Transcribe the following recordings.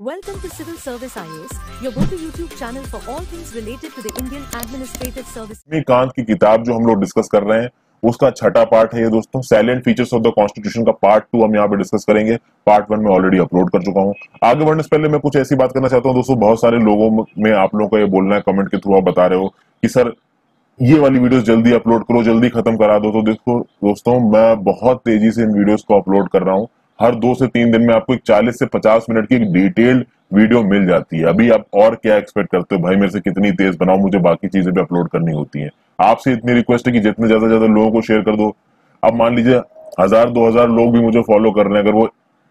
Welcome to Civil Service IAS, your go-to YouTube channel for all things related to the Indian Administrative Service. Kant की किताब जो हम लोग discuss कर रहे हैं उसका छठा पार्ट है ये दोस्तों। सैलेंट फीचर्स ऑफ द कॉन्स्टिट्यूशन का पार्ट 2 हम यहाँ पे डिस्कस करेंगे। पार्ट 1 में ऑलरेडी अपलोड कर चुका हूँ। आगे बढ़ने से पहले मैं कुछ ऐसी बात करना चाहता हूँ दोस्तों। बहुत सारे लोगों में आप लोगों को ये बोलना है, कमेंट के थ्रू आप बता रहे हो कि सर ये वाली वीडियोस जल्दी अपलोड करो, जल्दी खत्म करा दो। तो देखो दोस्तों, मैं बहुत तेजी से इन वीडियोस को अपलोड कर रहा हूँ। हर 2 से 3 दिन में आपको एक 40 से 50 मिनट की एक डिटेल्ड वीडियो मिल जाती है। अभी आप और क्या एक्सपेक्ट करते हो भाई, मेरे से कितनी तेज बनाओ, मुझे बाकी चीजें भी अपलोड करनी होती हैं। आपसे इतनी रिक्वेस्ट है कि जितने ज्यादा लोगों को शेयर कर दो। अब मान लीजिए 1000-2000 लोग भी मुझे फॉलो कर रहे हैं, अगर वो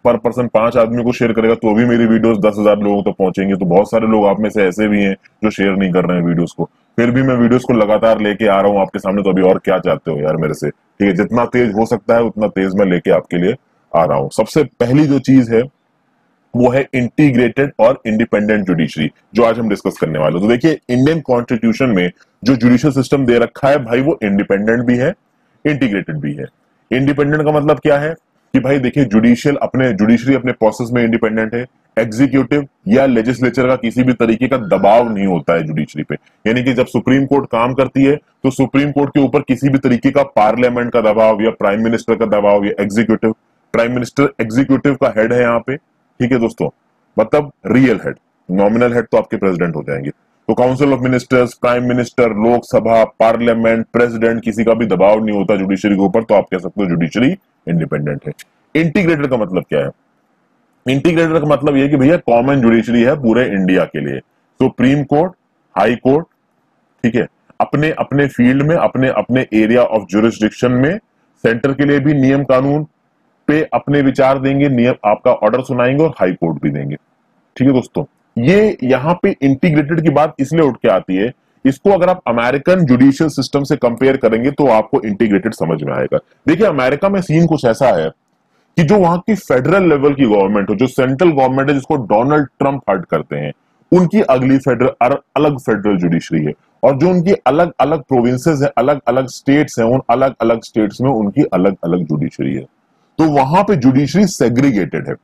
पर पर्सन 5 आदमी को शेयर करेगा तो भी मेरी वीडियोस 10,000 लोगों तक पहुंचेंगे। तो बहुत सारे लोग आप में से ऐसे भी हैं जो शेयर नहीं कर रहे हैं वीडियोस को, फिर भी मैं वीडियोस को लगातार लेके आ रहा हूँ आपके सामने। तो अभी और क्या चाहते हो यार मेरे से? ठीक है, जितना तेज हो सकता है उतना तेज मैं लेके आपके लिए आ रहा हूँ। सबसे पहली जो चीज है वो है इंटीग्रेटेड और इंडिपेंडेंट जुडिशरी, जो आज हम डिस्कस करने वाले हैं। तो देखिए, इंडियन कॉन्स्टिट्यूशन में जो जुडिशियल सिस्टम दे रखा है भाई, वो इंडिपेंडेंट भी है, इंटीग्रेटेड भी है। इंडिपेंडेंट का मतलब क्या है कि भाई देखिए, जुडिशरी अपने प्रोसेस में इंडिपेंडेंट है। एग्जीक्यूटिव या लेजिस्लेचर का किसी भी तरीके का दबाव नहीं होता है जुडिशरी पे। यानी कि जब सुप्रीम कोर्ट काम करती है तो सुप्रीम कोर्ट के ऊपर किसी भी तरीके का पार्लियामेंट का दबाव या प्राइम मिनिस्टर का दबाव या एग्जीक्यूटिव, प्राइम मिनिस्टर एग्जीक्यूटिव का हेड है यहाँ पे। ठीक है दोस्तों, मतलब रियल हेड। नॉमिनल हेड तो आपके प्रेसिडेंट हो जाएंगे। तो council of ministers, prime minister, Lok Sabha, parliament, president, किसी का भी दबाव नहीं होता जुडिशरी के ऊपर। तो आप कह सकते हो जुडिशरी इंडिपेंडेंट है। इंटीग्रेटेड का मतलब क्या है? इंटीग्रेटेड का मतलब यह कि भैया कॉमन जुडिशरी है पूरे इंडिया के लिए। सुप्रीम कोर्ट, हाई कोर्ट, ठीक है, अपने अपने फील्ड में, अपने अपने एरिया ऑफ जुरिस्डिक्शन में सेंटर के लिए भी नियम कानून पे अपने विचार देंगे, नियम आपका ऑर्डर सुनाएंगे और हाई कोर्ट भी देंगे। ठीक है दोस्तों, ये यहाँ पे इंटीग्रेटेड की बात इसलिए उठ के आती है। इसको अगर आप अमेरिकन जुडिशियल सिस्टम से कंपेयर करेंगे तो आपको इंटीग्रेटेड समझ में आएगा। देखिए, अमेरिका में सीन कुछ ऐसा है कि जो वहां की फेडरल लेवल की गवर्नमेंट हो, जो सेंट्रल गवर्नमेंट है, जिसको डोनाल्ड ट्रंप हेड करते हैं, उनकी अगली अलग फेडरल जुडिशरी है। और जो उनकी अलग अलग प्रोविंसेस है, अलग अलग स्टेट्स हैं, उन अलग अलग स्टेट्स में उनकी अलग अलग जुडिशरी है। तो वहां पे जुडिशरी सेग्रीगेटेड है।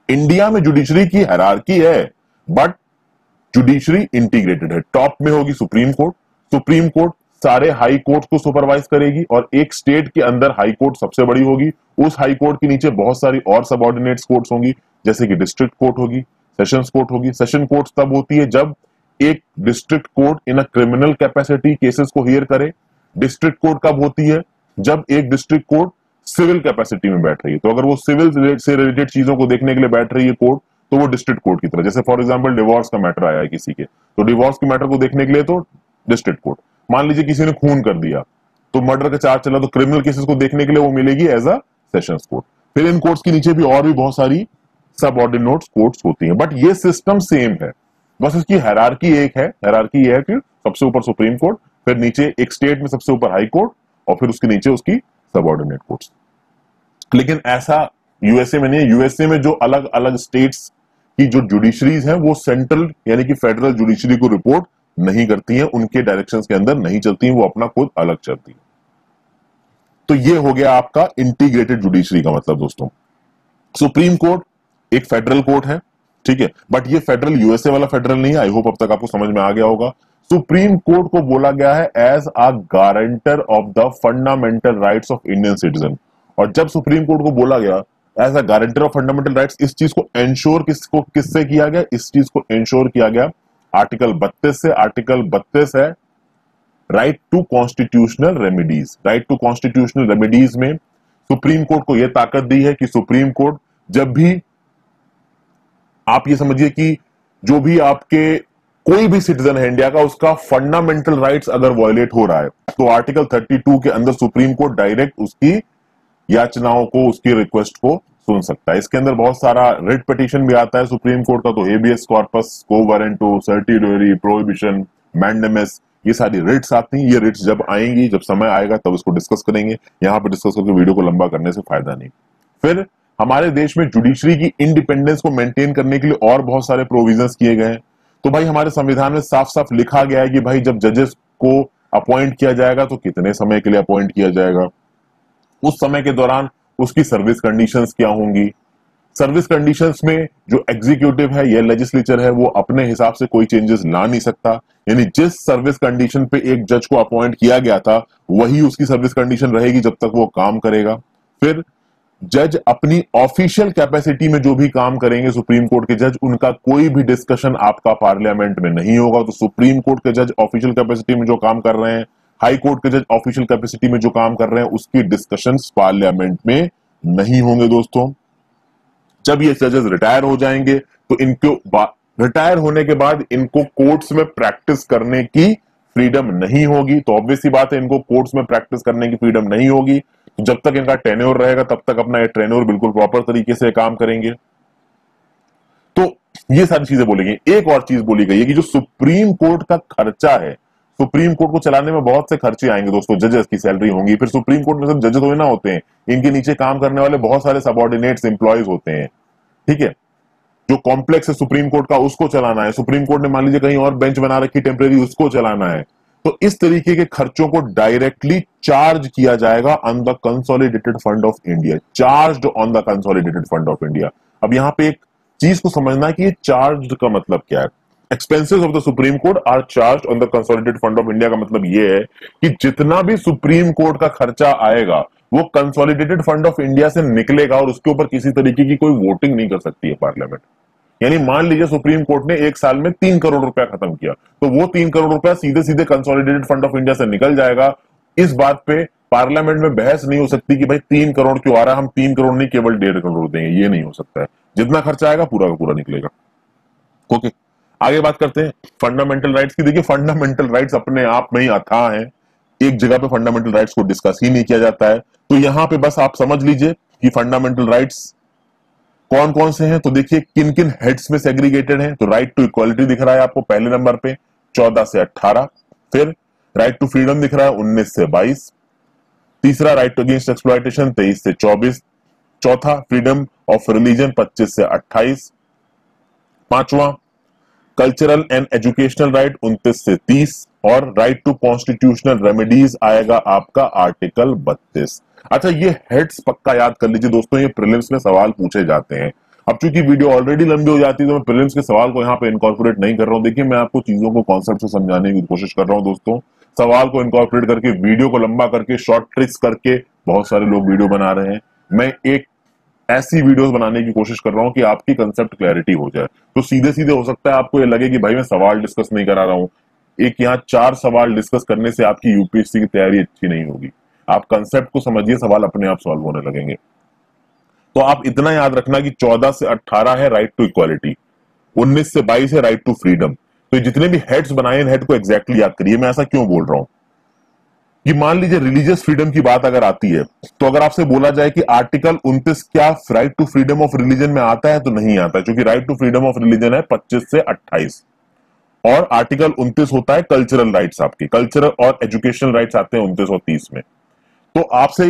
इंडिया में जुडिशरी की हायरार्की है, बट जुडिशरी इंटीग्रेटेड है। टॉप में होगी सुप्रीम कोर्ट। सुप्रीम कोर्ट सारे हाई कोर्ट को सुपरवाइज करेगी और एक स्टेट के अंदर हाई कोर्ट सबसे बड़ी होगी। उस हाई कोर्ट के नीचे बहुत सारी और सबऑर्डिनेट कोर्ट्स होंगी, जैसे कि डिस्ट्रिक्ट कोर्ट होगी, सेशंस कोर्ट होगी। सेशन कोर्ट तब होती है जब एक district court in a criminal capacity cases को हियर करे। डिस्ट्रिक्ट कोर्ट कब होती है? जब एक डिस्ट्रिक्ट कोर्ट सिविल कैपेसिटी में बैठ रही है। तो अगर वो सिविल से रिलेटेड चीजों को देखने के लिए बैठ रही है कोर्ट, तो वो डिस्ट्रिक्ट कोर्ट की तरह। जैसे फॉर एग्जांपल डिवोर्स का मैटर आया है किसी के, तो डिवोर्स के मैटर को देखने के लिए तो डिस्ट्रिक्ट कोर्ट। मान लीजिए किसी ने खून कर दिया, तो मर्डर का चार्ज चला, तो क्रिमिनल केसेस को देखने के लिए वो मिलेगी एज अ सेशंस कोर्ट। फिर इन कोर्ट्स के नीचे भी और भी बहुत सारी सबऑर्डिनेट कोर्ट्स होती हैं, बट ये सिस्टम सेम है, बस इसकी हायरार्की एक है। हायरार्की ये है कि सबसे ऊपर सुप्रीम कोर्ट, फिर नीचे एक स्टेट में सबसे ऊपर हाई कोर्ट, और फिर उसके नीचे उसकी सबऑर्डिनेट कोर्ट्स। लेकिन ऐसा यूएसए में नहीं है। यूएसए में जो अलग अलग स्टेट्स की जो जुडिशरीज हैं वो सेंट्रल यानी कि फेडरल जुडिशरी को रिपोर्ट नहीं करती हैं, उनके डायरेक्शंस के अंदर नहीं चलती हैं, वो अपना खुद अलग चलती है। तो ये हो गया आपका इंटीग्रेटेड जुडिशरी का मतलब दोस्तों। सुप्रीम कोर्ट एक फेडरल कोर्ट है, ठीक है, बट ये फेडरल यूएसए वाला फेडरल नहीं है। आई होप अब तक आपको समझ में आ गया होगा। सुप्रीम कोर्ट को बोला गया है as a guarantor of the fundamental rights of Indian citizen. और जब सुप्रीम कोर्ट को बोला गया as a guarantor of fundamental rights, इस चीज को एंश्योर किससे किया गया? इस चीज को एंश्योर किया गया आर्टिकल 32 से। आर्टिकल 32 है right to constitutional remedies. Right to constitutional remedies में सुप्रीम कोर्ट को यह ताकत दी है कि सुप्रीम कोर्ट जब भी, आप ये समझिए कि जो भी आपके कोई भी सिटीजन है इंडिया का, उसका फंडामेंटल राइट्स अगर वायलेट हो रहा है, तो आर्टिकल 32 के अंदर सुप्रीम कोर्ट डायरेक्ट उसकी याचनाओं को, उसकी रिक्वेस्ट को सुन सकता है। इसके अंदर बहुत सारा रिट पिटीशन भी आता है सुप्रीम कोर्ट का। तो habeas corpus, quo warranto, certiorari, prohibition, mandamus, ये सारी रिट्स आती हैं। ये रिट्स जब आएंगी, जब समय आएगा, तब इसको डिस्कस करेंगे। यहां पर डिस्कस करके वीडियो को लंबा करने से फायदा नहीं। फिर हमारे देश में जुडिशरी की इंडिपेंडेंस को मेंटेन करने के लिए और बहुत सारे प्रोविजंस किए गए हैं। तो भाई हमारे संविधान में साफ साफ लिखा गया है कि भाई जब जजेस को अपॉइंट किया जाएगा तो कितने समय के लिए अपॉइंट किया जाएगा, उस समय के दौरान उसकी सर्विस कंडीशंस क्या होंगी, सर्विस कंडीशंस में जो एग्जीक्यूटिव है या लेजिस्लेचर है वो अपने हिसाब से कोई चेंजेस ला नहीं सकता, यानी जिस सर्विस कंडीशन पे एक जज को अपॉइंट किया गया था वही उसकी सर्विस कंडीशन रहेगी जब तक वो काम करेगा। फिर जज अपनी ऑफिशियल कैपेसिटी में जो भी काम करेंगे सुप्रीम कोर्ट के जज, उनका कोई भी डिस्कशन आपका पार्लियामेंट में नहीं होगा। तो सुप्रीम कोर्ट के जज ऑफिशियल कैपेसिटी में जो काम कर रहे हैं, हाई कोर्ट के जज ऑफिशियल कैपेसिटी में जो काम कर रहे हैं, उसकी डिस्कशंस पार्लियामेंट में नहीं होंगे दोस्तों। जब ये जजेस रिटायर हो जाएंगे तो इनको रिटायर होने के बाद इनको कोर्ट्स में प्रैक्टिस करने की फ्रीडम नहीं होगी। तो ऑब्वियस सी बात है, इनको कोर्ट्स में प्रैक्टिस करने की फ्रीडम नहीं होगी। तो जब तक इनका टेन्योर रहेगा तब तक अपना ये टेन्योर बिल्कुल प्रॉपर तरीके से काम करेंगे। तो ये सारी चीजें बोलेंगे। एक और चीज बोली गई है कि जो सुप्रीम कोर्ट का खर्चा है, सुप्रीम कोर्ट को चलाने में बहुत से खर्चे आएंगे दोस्तों, जजेस की सैलरी होंगी, फिर सुप्रीम कोर्ट में सब जजेस थोड़ी ना होते हैं, इनके नीचे काम करने वाले बहुत सारे सबऑर्डिनेट्स एम्प्लॉयज होते हैं, ठीक है। जो कॉम्प्लेक्स है सुप्रीम कोर्ट का उसको चलाना है, सुप्रीम कोर्ट ने मान लीजिए कहीं और बेंच बना रखी टेम्परेरी, उसको चलाना है। तो इस तरीके के खर्चों को डायरेक्टली चार्ज किया जाएगा on the consolidated fund of India, charged on the consolidated fund of India. अब यहां पे एक चीज को समझना है कि ये चार्ज्ड का मतलब क्या है। Expenses of the Supreme Court are charged on the consolidated fund of India का मतलब ये है कि जितना भी सुप्रीम कोर्ट का खर्चा आएगा वो कंसोलिडेटेड फंड ऑफ इंडिया से निकलेगा और उसके ऊपर किसी तरीके की कोई वोटिंग नहीं कर सकती है पार्लियामेंट। यानी मान लीजिए सुप्रीम कोर्ट ने एक साल में 3 करोड़ रुपया खत्म किया, तो वो 3 करोड़ रुपया सीधे सीधे कंसोलिडेटेड फंड ऑफ इंडिया से निकल जाएगा। इस बात पे पार्लियामेंट में बहस नहीं हो सकती कि भाई 3 करोड़ क्यों आ रहा है, हम 3 करोड़ नहीं केवल 1.5 करोड़ देंगे, ये नहीं हो सकता है। जितना खर्चा आएगा पूरा का पूरा निकलेगा। ओके, आगे बात करते हैं फंडामेंटल राइट्स की। देखिए फंडामेंटल राइट्स अपने आप में ही अथाह है, एक जगह पे फंडामेंटल राइट्स को डिस्कस ही नहीं किया जाता है। तो यहां पे बस आप समझ लीजिए कि फंडामेंटल राइट्स कौन कौन से हैं। तो देखिए किन किन हेड्स में सेग्रीगेटेड हैं। तो राइट टू इक्वालिटी दिख रहा है आपको पहले नंबर पे 14 से 18, फिर राइट टू फ्रीडम दिख रहा है 19 से 22, तीसरा राइट टू अगेंस्ट एक्सप्लॉयटेशन 23 से 24, चौथा फ्रीडम ऑफ रिलीजन 25 से 28, पांचवा कल्चरल एंड एजुकेशनल राइट 29 से 30 और राइट टू कॉन्स्टिट्यूशनल रेमेडीज आएगा आपका आर्टिकल 32। अच्छा, ये हेड्स पक्का याद कर लीजिए दोस्तों, ये प्रीलिम्स में सवाल पूछे जाते हैं। अब चूंकि वीडियो ऑलरेडी लंबी हो जाती है तो मैं प्रीलिम्स के सवाल को यहाँ पे इनकॉर्पोरेट नहीं कर रहा हूँ। देखिए मैं आपको चीजों को कॉन्सेप्ट से समझाने की कोशिश कर रहा हूँ दोस्तों। सवाल को इनकॉर्पोरेट करके, वीडियो को लंबा करके, शॉर्ट ट्रिक्स करके बहुत सारे लोग वीडियो बना रहे हैं। मैं एक ऐसी वीडियोस बनाने की कोशिश कर रहा हूं कि आपकी कंसेप्ट क्लैरिटी हो जाए। तो सीधे सीधे हो सकता है आपको ये लगे कि भाई मैं सवाल डिस्कस नहीं करा रहा हूं। एक यहाँ 4 सवाल डिस्कस करने से आपकी यूपीएससी की तैयारी अच्छी नहीं होगी। आप कंसेप्ट को समझिए, सवाल अपने आप सॉल्व होने लगेंगे। तो आप इतना याद रखना कि 14 से 18 है राइट टू इक्वालिटी, 19 से 22 है राइट टू फ्रीडम। तो जितने भी हेड्स बनाए इन हेड को एग्जैक्टली याद करिए। मैं ऐसा क्यों बोल रहा हूं कि मान लीजिए रिलीजियस फ्रीडम की बात अगर आती है तो अगर आपसे बोला जाए कि आर्टिकल 29 क्या right to freedom of religion में आता है, तो नहीं आता है, क्योंकि right to freedom of religion है 25 से 28 और आर्टिकल 29 होता है कल्चरल राइट्स। आपके कल्चरल और एजुकेशनल राइट्स आते हैं 29 और 30 में। तो आपसे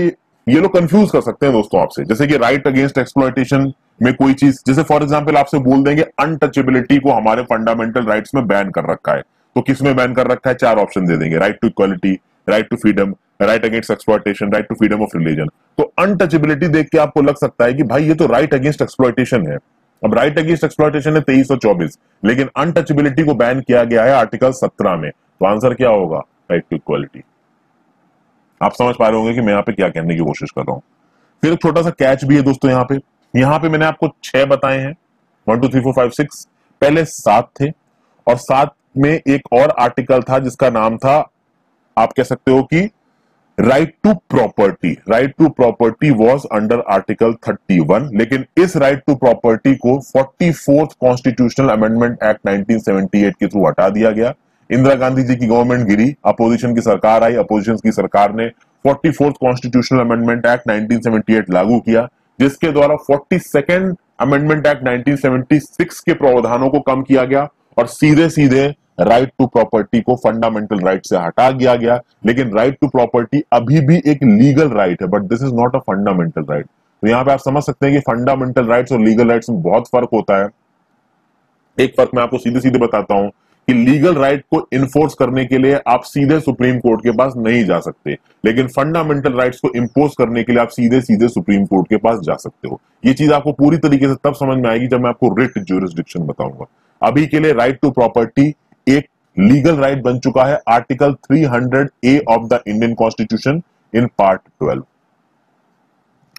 ये लोग कंफ्यूज कर सकते हैं दोस्तों आपसे, जैसे कि राइट अगेंस्ट एक्सप्लॉयटेशन में कोई चीज, जैसे फॉर एग्जांपल आपसे बोल देंगे अनटचेबिलिटी को हमारे फंडामेंटल राइट्स में बैन कर रखा है, तो किस में बैन कर रखा है? 4 ऑप्शन दे देंगे, right to equality, right to freedom, right against exploitation, right to freedom of religion. तो अनटचेबिलिटी देख के आपको लग सकता है कि भाई ये तो राइट अगेंस्ट एक्सप्लॉयटेशन है। अब राइट अगेंस्ट एक्सप्लॉयटेशन है 23 और 24, लेकिन अनटचेबिलिटी को बैन किया गया है आर्टिकल 17 में। तो आंसर क्या होगा? Right to equality. आप समझ पा रहे होंगे कि मैं यहाँ पे क्या कहने की कोशिश कर रहा हूं। फिर एक छोटा सा कैच भी है दोस्तों यहाँ पे मैंने आपको 6 बताए हैं, 1 2 3 4 5 6, पहले 7 थे और 7 में एक और आर्टिकल था जिसका नाम था, आप कह सकते हो कि right to property. Right to property was under article 31, लेकिन इस राइट टू प्रॉपर्टी को 44th कॉन्स्टिट्यूशनल अमेंडमेंट एक्ट 1978 के थ्रू हटा दिया गया। इंदिरा गांधी जी की गवर्नमेंट गिरी, अपोजिशन की सरकार आई, अपोजिशन की सरकार ने 44th कॉन्स्टिट्यूशनल अमेंडमेंट एक्ट 1978 लागू किया, जिसके द्वारा 42nd अमेंडमेंट एक्ट 1976 के प्रावधानों को कम किया गया और सीधे सीधे राइट टू प्रॉपर्टी को फंडामेंटल राइट से हटा दिया गया। लेकिन राइट टू प्रॉपर्टी अभी भी एक लीगल राइट है, but this is not a fundamental right. तो यहां पे आप समझ सकते हैं कि फंडामेंटल राइट्स और लीगल राइट्स में बहुत फर्क होता है। एक फर्क मैं आपको सीधे सीधे बताता हूं कि लीगल राइट को इन्फोर्स करने के लिए आप सीधे सुप्रीम कोर्ट के पास नहीं जा सकते, लेकिन फंडामेंटल राइट्स को इम्पोज करने के लिए आप सीधे सीधे सुप्रीम कोर्ट के पास जा सकते हो। ये चीज आपको पूरी तरीके से तब समझ में आएगी जब मैं आपको रिट ज्यूरिसडिक्शन बताऊंगा। अभी के लिए राइट टू प्रॉपर्टी एक लीगल राइट बन चुका है, article 300A of the Indian constitution in part 12।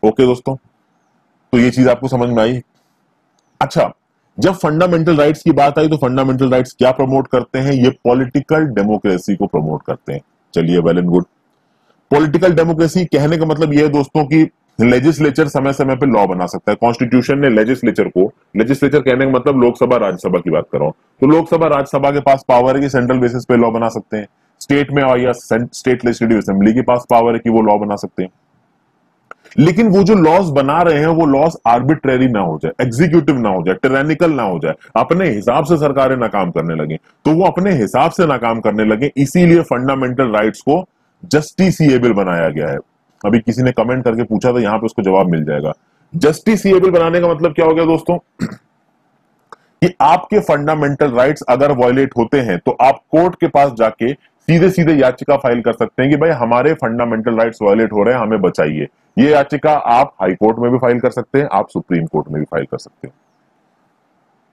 Okay दोस्तों, तो ये चीज आपको समझ में आई। अच्छा, जब फंडामेंटल राइट्स की बात आई तो फंडामेंटल राइट्स क्या प्रमोट करते हैं? ये पॉलिटिकल डेमोक्रेसी को प्रमोट करते हैं। चलिए, well and good. Political democracy कहने का मतलब ये है दोस्तों कि लेजिस्लेचर समय समय पे लॉ बना सकता है। कॉन्स्टिट्यूशन ने लेजिस्लेचर कहने का मतलब लोकसभा राज्यसभा की बात कर रहा हूं, तो लोकसभा राज्यसभा के पास पावर है कि सेंट्रल बेसिस पे लॉ बना सकते हैं। स्टेट में या स्टेट लेजिस्लेटिव असेंबली के पास पावर है कि वो लॉ बना सकते हैं। लेकिन वो जो लॉज बना रहे हैं वो लॉज आर्बिट्रेरी ना हो जाए, एग्जीक्यूटिव ना हो जाए, टिरानिकल ना हो जाए, अपने हिसाब से सरकारें नाकाम करने लगे। तो वो अपने हिसाब से नाकाम करने लगे, इसीलिए फंडामेंटल राइट्स को जस्टिसिएबल बनाया गया है। अभी किसी ने कमेंट करके पूछा था, यहां पे उसको जवाब मिल जाएगा। जस्टिसिएबल बनाने का मतलब क्या हो गया दोस्तों? कि आपके फंडामेंटल राइट्स अगर वायलेट होते हैं तो आप कोर्ट के पास जाके सीधे सीधे याचिका फाइल कर सकते हैं कि भाई हमारे फंडामेंटल राइट्स वायलेट हो रहे हैं, हमें बचाइए। ये याचिका आप हाई कोर्ट में भी फाइल कर सकते हैं, आप सुप्रीम कोर्ट में भी फाइल कर सकते हैं।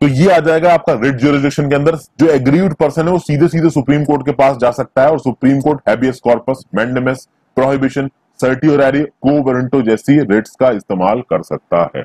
तो ये आ जाएगा आपका रिट ज्यूरिसडिक्शन के अंदर। जो एग्रीव्ड पर्सन है वो सीधे सीधे सुप्रीम कोर्ट के पास जा सकता है और supreme court habeas corpus, mandamus, prohibition, certiorari, quo warranto जैसी रिट्स का इस्तेमाल कर सकता है।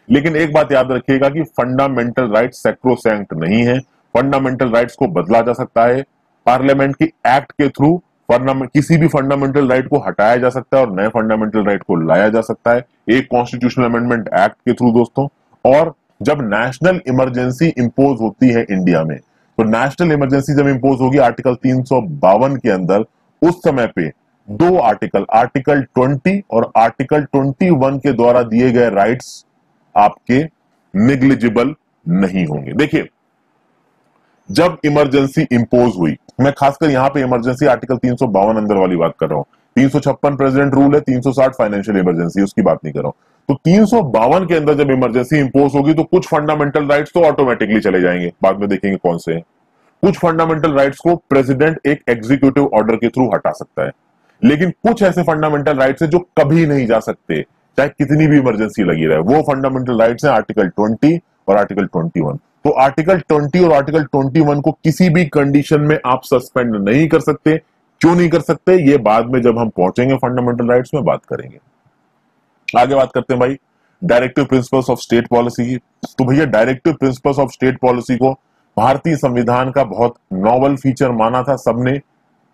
लेकिन एक बात याद रखिएगा कि फंडामेंटल राइट्स सैक्रोसैंक्ट नहीं है। फंडामेंटल राइट्स को बदला जा सकता है पार्लियामेंट की एक्ट के थ्रू। किसी भी फंडामेंटल राइट को हटाया जा सकता है और नए फंडामेंटल राइट को लाया जा सकता है एक कॉन्स्टिट्यूशनल अमेंडमेंट एक्ट के थ्रू दोस्तों। और जब नेशनल इमरजेंसी इंपोज होती है इंडिया में, तो नेशनल इमरजेंसी जब इंपोज होगी आर्टिकल 352 के अंदर, उस समय पे दो आर्टिकल 20 और आर्टिकल 21 के द्वारा दिए गए राइट्स आपके नेग्लिजिबल नहीं होंगे। देखिए, जब इमरजेंसी इंपोज हुई, मैं खासकर यहां पे इमरजेंसी आर्टिकल 352 अंदर वाली बात कर रहा हूं। 356 प्रेसिडेंट रूल है, 360 फाइनेंशियल इमरजेंसी, उसकी बात नहीं कर रहा हूं। तो 352 के अंदर जब इमरजेंसी इंपोज होगी तो कुछ फंडामेंटल राइट्स तो ऑटोमेटिकली चले जाएंगे, बाद में देखेंगे कौन से हैं। कुछ फंडामेंटल राइट्स को प्रेसिडेंट एक एग्जीक्यूटिव ऑर्डर के थ्रू हटा सकता है, लेकिन कुछ ऐसे फंडामेंटल राइट्स है जो कभी नहीं जा सकते, चाहे कितनी भी इमरजेंसी लगी रहे। वो फंडामेंटल राइट्स हैं आर्टिकल 20 और आर्टिकल 21। तो आर्टिकल 20 और आर्टिकल 21 को किसी भी कंडीशन में आप सस्पेंड नहीं कर सकते। क्यों नहीं कर सकते, ये बाद में जब हम पहुंचेंगे फंडामेंटल राइट्स में बात करेंगे। आगे बात करते हैं भाई directive principles of state policy की। तो भैया directive principles of state policy को भारतीय संविधान का बहुत नॉवल फीचर माना था सबने,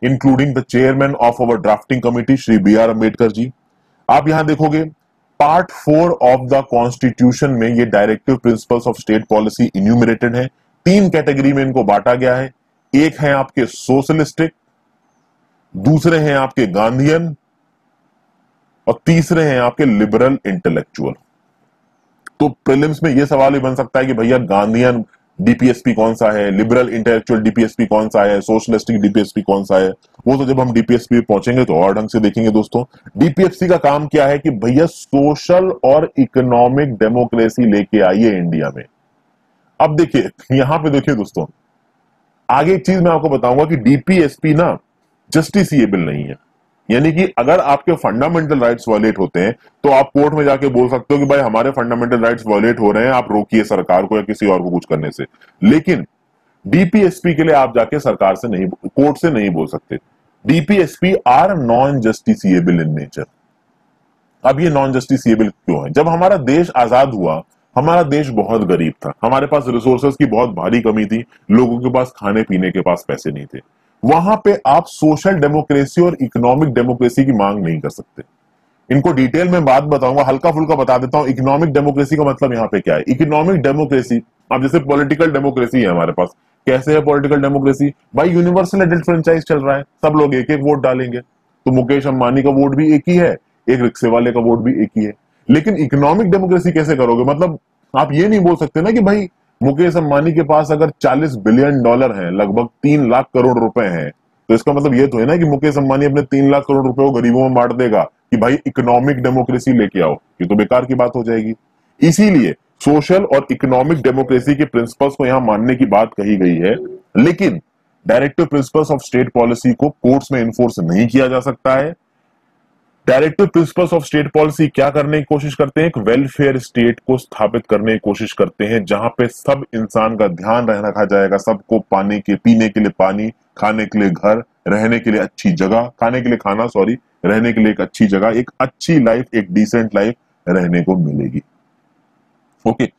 including the chairman of our drafting committee Shri BR Ambedkar ji. आप यहां देखोगे पार्ट 4 ऑफ द कॉन्स्टिट्यूशन में ये directive principles of state policy enumerated है। 3 कैटेगरी में इनको बांटा गया है। एक है आपके सोशलिस्टिक, दूसरे हैं आपके गांधीयन और तीसरे हैं आपके लिबरल इंटेलेक्चुअल। तो प्रीलिम्स में यह सवाल भी बन सकता है कि भैया गांधीयन डीपीएसपी कौन सा है, लिबरल इंटेलेक्चुअल डीपीएसपी कौन सा है, सोशलिस्टिक डीपीएसपी कौन सा है। वो तो जब हम डीपीएसपी पे पहुंचेंगे तो और ढंग से देखेंगे दोस्तों। डीपीएसपी का काम क्या है कि भैया सोशल और इकोनॉमिक डेमोक्रेसी लेके आइए इंडिया में। अब देखिए, यहां पे देखिए दोस्तों, आगे एक चीज मैं आपको बताऊंगा कि डीपीएसपी ना जस्टिसिएबल नहीं है। यानी कि अगर आपके फंडामेंटल राइट्स वायलेट होते हैं तो आप कोर्ट में जाके बोल सकते हो कि भाई हमारे फंडामेंटल राइट्स वायलेट हो रहे हैं, आप रोकिए सरकार को या किसी और को कुछ करने से। लेकिन डीपीएसपी के लिए आप जाके सरकार से नहीं, कोर्ट से नहीं बोल सकते। DPSP are non justiciable in nature. अब ये नॉन जस्टिसिएबल क्यों है? जब हमारा देश आजाद हुआ, हमारा देश बहुत गरीब था, हमारे पास रिसोर्सेज की बहुत भारी कमी थी, लोगों के पास खाने पीने के पास पैसे नहीं थे। वहां पे आप सोशल डेमोक्रेसी और इकोनॉमिक डेमोक्रेसी की मांग नहीं कर सकते। इनको डिटेल में बात बताऊंगा, हल्का फुल्का बता देता हूं। इकोनॉमिक डेमोक्रेसी का मतलब यहाँ पे क्या है? इकोनॉमिक डेमोक्रेसी, अब जैसे पॉलिटिकल डेमोक्रेसी है हमारे पास, कैसे है पॉलिटिकल डेमोक्रेसी? भाई यूनिवर्सल एडल्ट फ्रेंचाइज चल रहा है, सब लोग एक एक वोट डालेंगे। तो मुकेश अंबानी का वोट भी एक ही है, एक रिक्शे वाले का वोट भी एक ही है। लेकिन इकोनॉमिक डेमोक्रेसी कैसे करोगे? मतलब आप ये नहीं बोल सकते ना कि भाई मुकेश अंबानी के पास अगर $40 बिलियन है, लगभग 3 लाख करोड़ रुपए हैं, तो इसका मतलब ये तो है ना कि मुकेश अंबानी अपने 3 लाख करोड़ रुपए को गरीबों में बांट देगा कि भाई इकोनॉमिक डेमोक्रेसी लेके आओ। ये तो बेकार की बात हो जाएगी। इसीलिए सोशल और इकोनॉमिक डेमोक्रेसी के प्रिंसिपल्स को यहां मानने की बात कही गई है, लेकिन directive principles of state policy को कोर्ट्स में इन्फोर्स नहीं किया जा सकता है। Directive principles of state policy क्या करने की कोशिश करते हैं? एक वेलफेयर स्टेट को स्थापित करने की कोशिश करते हैं, जहां पे सब इंसान का ध्यान रखा जाएगा, सबको पानी के पीने के लिए पानी, खाने के लिए घर, रहने के लिए अच्छी जगह, खाने के लिए खाना सॉरी, रहने के लिए एक अच्छी जगह, एक अच्छी लाइफ, एक डिसेंट लाइफ रहने को मिलेगी। ओके,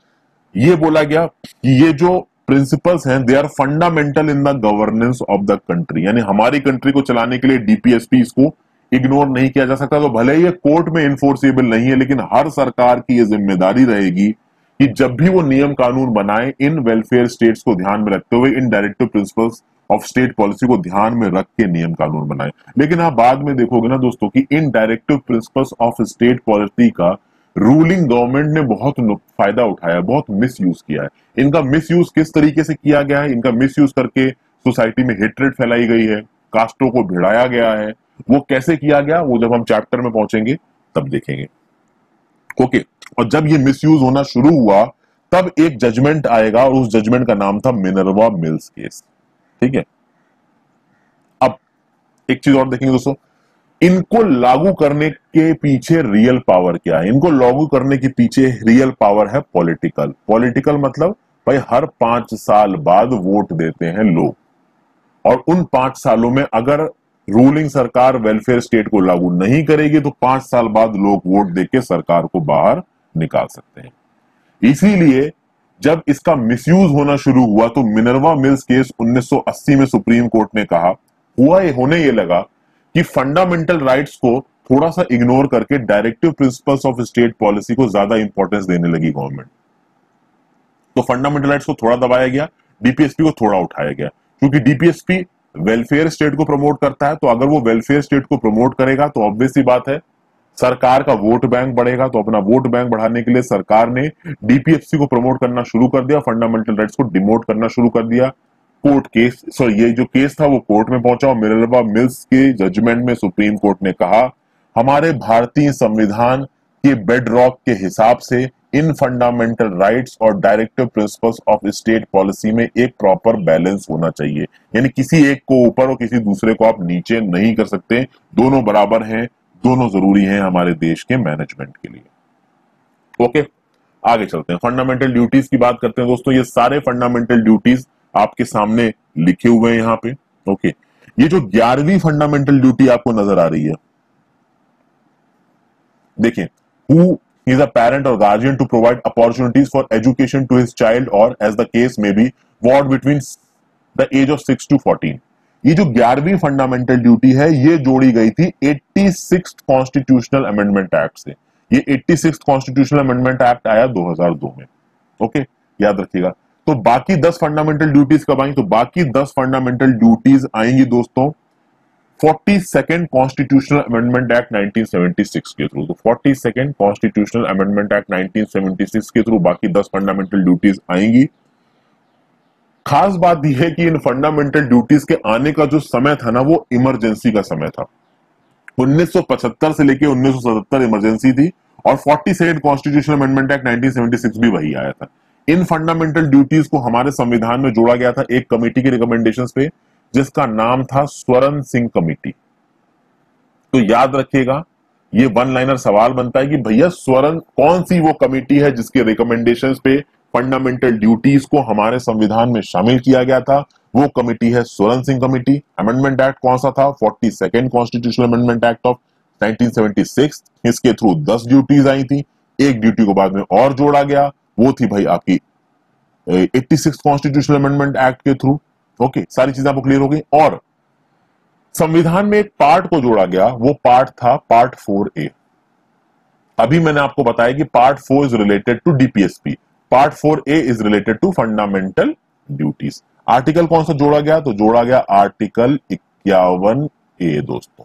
ये बोला गया कि ये जो प्रिंसिपल्स हैं they are fundamental in the governance of the country, यानी हमारी कंट्री को चलाने के लिए डीपीएसपी इसको इग्नोर नहीं किया जा सकता। तो भले ही ये कोर्ट में इन्फोर्सेबल नहीं है, लेकिन हर सरकार की ये जिम्मेदारी रहेगी कि जब भी वो नियम कानून बनाए, इन वेलफेयर स्टेट्स को ध्यान में रखते हुए, इन directive principles of state policy को ध्यान में रख के नियम कानून बनाए। लेकिन आप बाद में देखोगे ना दोस्तों कि इन directive principles of state policy का रूलिंग गवर्नमेंट ने बहुत फायदा उठाया, बहुत मिसयूज किया है। इनका मिसयूज किस तरीके से किया गया है? इनका मिसयूज करके सोसाइटी में हेट्रेड फैलाई गई है, कास्टों को भिड़ाया गया है। वो कैसे किया गया वो जब हम चैप्टर में पहुंचेंगे तब देखेंगे। ओके, और जब ये मिसयूज होना शुरू हुआ तब एक जजमेंट आएगा, और उस जजमेंट का नाम था मिनर्वा मिल्स केस। ठीक है, अब एक चीज और देखेंगे दोस्तों, इनको लागू करने के पीछे रियल पावर क्या है? इनको लागू करने के पीछे रियल पावर है पॉलिटिकल। पॉलिटिकल मतलब भाई हर 5 साल बाद वोट देते हैं लोग, और उन 5 सालों में अगर रूलिंग सरकार वेलफेयर स्टेट को लागू नहीं करेगी तो 5 साल बाद लोग वोट देके सरकार को बाहर निकाल सकते हैं। इसीलिए जब इसका मिसयूज होना शुरू हुआ तो मिनर्वा मिल्स केस 1980 में सुप्रीम कोर्ट ने कहा, होने ये लगा कि फंडामेंटल राइट्स को थोड़ा सा इग्नोर करके directive principles of state policy को ज्यादा इंपॉर्टेंस देने लगी गवर्नमेंट। तो फंडामेंटल राइट्स को थोड़ा दबाया गया, डीपीएसपी को थोड़ा उठाया गया, क्योंकि डीपीएसपी वेलफेयर स्टेट को प्रमोट करता है। तो अगर वो वेलफेयर स्टेट को प्रमोट करेगा तो ऑब्वियस सी बात है सरकार का वोट बैंक बढ़ेगा। तो अपना वोट बैंक बढ़ाने के लिए सरकार ने डीपीएफसी को प्रमोट करना शुरू कर दिया, फंडामेंटल राइट्स को डिमोट करना शुरू कर दिया। कोर्ट केस ये जो केस था वो कोर्ट में पहुंचा, और मिनर्वा मिल्स के जजमेंट में सुप्रीम कोर्ट ने कहा हमारे भारतीय संविधान के बेडरॉक के हिसाब से इन फंडामेंटल राइट्स और directive principles of state policy में एक प्रॉपर बैलेंस होना चाहिए, यानी किसी एक को ऊपर और किसी दूसरे को आप नीचे नहीं कर सकते, दोनों बराबर हैं, दोनों जरूरी हैं हमारे देश के मैनेजमेंट के लिए। ओके, आगे चलते हैं, फंडामेंटल ड्यूटीज की बात करते हैं दोस्तों। ये सारे फंडामेंटल ड्यूटीज आपके सामने लिखे हुए हैं यहाँ पे। ओके, ये जो 11वीं फंडामेंटल ड्यूटी आपको नजर आ रही है, देखिए, who is a parent or guardian to provide opportunities for education to his child or as the case may be ward between the age of 6 to 14। ये जो 11वीं फंडामेंटल ड्यूटी है ये जोड़ी गई थी 86th कॉन्स्टिट्यूशनल अमेंडमेंट एक्ट से। ये 86th कॉन्स्टिट्यूशनल अमेंडमेंट एक्ट आया 2002 में। ओके, याद रखिएगा। तो बाकी 10 फंडामेंटल ड्यूटीज कब आई? तो बाकी 10 फंडामेंटल ड्यूटीज आएंगी दोस्तों 42nd कॉन्स्टिट्यूशनल अमेंडमेंट एक्ट 1976 के थ्रू। तो 42nd कॉन्स्टिट्यूशनल अमेंडमेंट एक्ट 1976 के थ्रू बाकी 10 फंडामेंटल ड्यूटीज आएंगी। खास बात यह है कि इन फंडामेंटल ड्यूटीज के आने का जो समय था ना वो इमरजेंसी का समय था। 1975 से लेके 1977 इमरजेंसी थी, और 42nd कॉन्स्टिट्यूशनल अमेंडमेंट एक्ट 1976 भी वही आया था। इन फंडामेंटल ड्यूटीज को हमारे संविधान में जोड़ा गया था एक कमेटी के रिकमेंडेशंस पे, जिसका नाम था स्वर्ण सिंह कमेटी। तो याद रखिएगा, ये वन लाइनर सवाल बनता है कि भैया स्वर्ण कौन सी वो कमेटी है जिसके रिकमेंडेशंस पे फंडामेंटल ड्यूटीज को हमारे संविधान में शामिल किया गया था? वो कमेटी है स्वर्ण सिंह कमेटी। अमेंडमेंट एक्ट कौन सा था? 42nd constitutional amendment act of 1976। इसके थ्रू 10 ड्यूटीज आई थी, एक ड्यूटी को बाद में और जोड़ा गया, वो थी भाई आपकी 86th कॉन्स्टिट्यूशनल अमेंडमेंट एक्ट के थ्रू। ओके, सारी चीजें आपको क्लियर हो गई। और संविधान में एक पार्ट को जोड़ा गया, वो पार्ट था पार्ट 4A। अभी मैंने आपको बताया कि part 4 is related to DPSP, part 4A is related to fundamental duties. Article कौन सा जोड़ा गया? तो जोड़ा गया आर्टिकल 51A दोस्तों।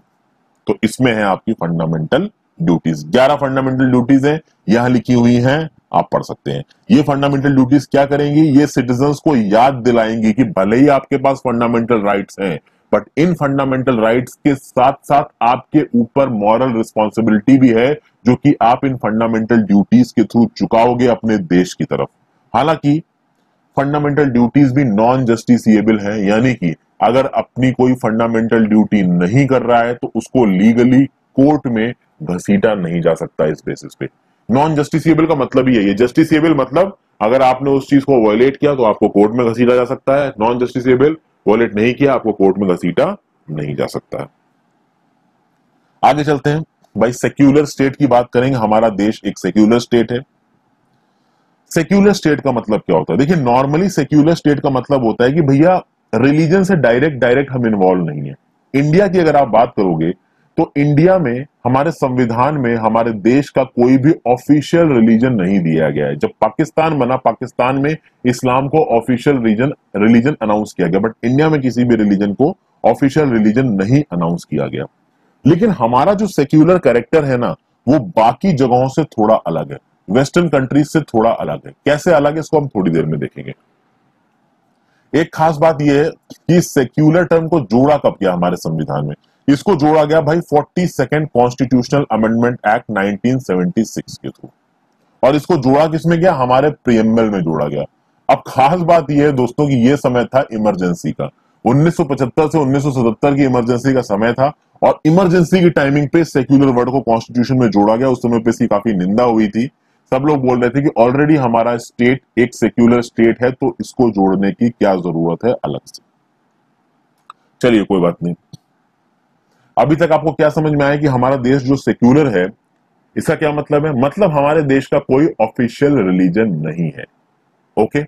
तो इसमें है आपकी फंडामेंटल ड्यूटीज। 11 फंडामेंटल ड्यूटीज हैं, यहां लिखी हुई हैं, आप पढ़ सकते हैं। ये फंडामेंटल ड्यूटीज क्या करेंगी? ये सिटीजन्स को याद दिलाएंगी कि भले ही आपके पास फंडामेंटल राइट्स हैं, बट इन फंडामेंटल राइट्स के साथ साथ आपके ऊपर मॉरल रिस्पॉन्सिबिलिटी भी है, जो कि आप इन फंडामेंटल ड्यूटीज के थ्रू चुकाओगे अपने देश की तरफ। हालांकि फंडामेंटल ड्यूटीज भी नॉन जस्टिसिएबल है, यानी कि अगर अपनी कोई फंडामेंटल ड्यूटी नहीं कर रहा है तो उसको लीगली कोर्ट में घसीटा नहीं जा सकता इस बेसिस पे। नॉन जस्टिसिएबल का मतलब ही है ये। जस्टिसिएबल मतलब अगर आपने उस चीज को वायलेट किया तो आपको कोर्ट में घसीटा जा सकता है। नॉन जस्टिसिएबल, वायलेट नहीं किया, आपको कोर्ट में घसीटा नहीं जा सकता है। आगे चलते हैं भाई, सेक्युलर स्टेट की बात करेंगे। हमारा देश एक सेक्युलर स्टेट है। सेक्युलर स्टेट का मतलब क्या होता है? देखिए, नॉर्मली सेक्युलर स्टेट का मतलब होता है कि भैया रिलीजन से डायरेक्ट हम इन्वॉल्व नहीं है। इंडिया की अगर आप बात करोगे तो इंडिया में हमारे संविधान में हमारे देश का कोई भी ऑफिशियल रिलीजन नहीं दिया गया है। जब पाकिस्तान बना, पाकिस्तान में इस्लाम को ऑफिशियल रिलीजन अनाउंस किया गया, बट इंडिया में किसी भी रिलीजन को ऑफिशियल रिलीजन नहीं अनाउंस किया गया। लेकिन हमारा जो सेक्युलर कैरेक्टर है ना, वो बाकी जगहों से थोड़ा अलग है, वेस्टर्न कंट्रीज से थोड़ा अलग है। कैसे अलग है इसको हम थोड़ी देर में देखेंगे। एक खास बात यह है कि सेक्युलर टर्म को जोड़ा कब गया हमारे संविधान में? इसको जोड़ा गया भाई 42nd कॉन्स्टिट्यूशनल अमेंडमेंट एक्ट 1976 के थ्रू। और इसको जोड़ा किसमें गया? हमारे प्रियम्बल में जोड़ा गया। अब खास बात यह है दोस्तों कि यह समय था इमरजेंसी का। 1975 से 1977 की इमरजेंसी का समय था, और इमरजेंसी की टाइमिंग पे सेक्युलर वर्ड को कॉन्स्टिट्यूशन में जोड़ा गया। उस समय पे इसकी काफी निंदा हुई थी। सब लोग बोल रहे थे कि ऑलरेडी हमारा स्टेट एक सेक्युलर स्टेट है, तो इसको जोड़ने की क्या जरूरत है अलग से। चलिए कोई बात नहीं। अभी तक आपको क्या समझ में आया कि हमारा देश जो सेक्युलर है, इसका क्या मतलब है? मतलब हमारे देश का कोई ऑफिशियल रिलीजन नहीं है। ओके,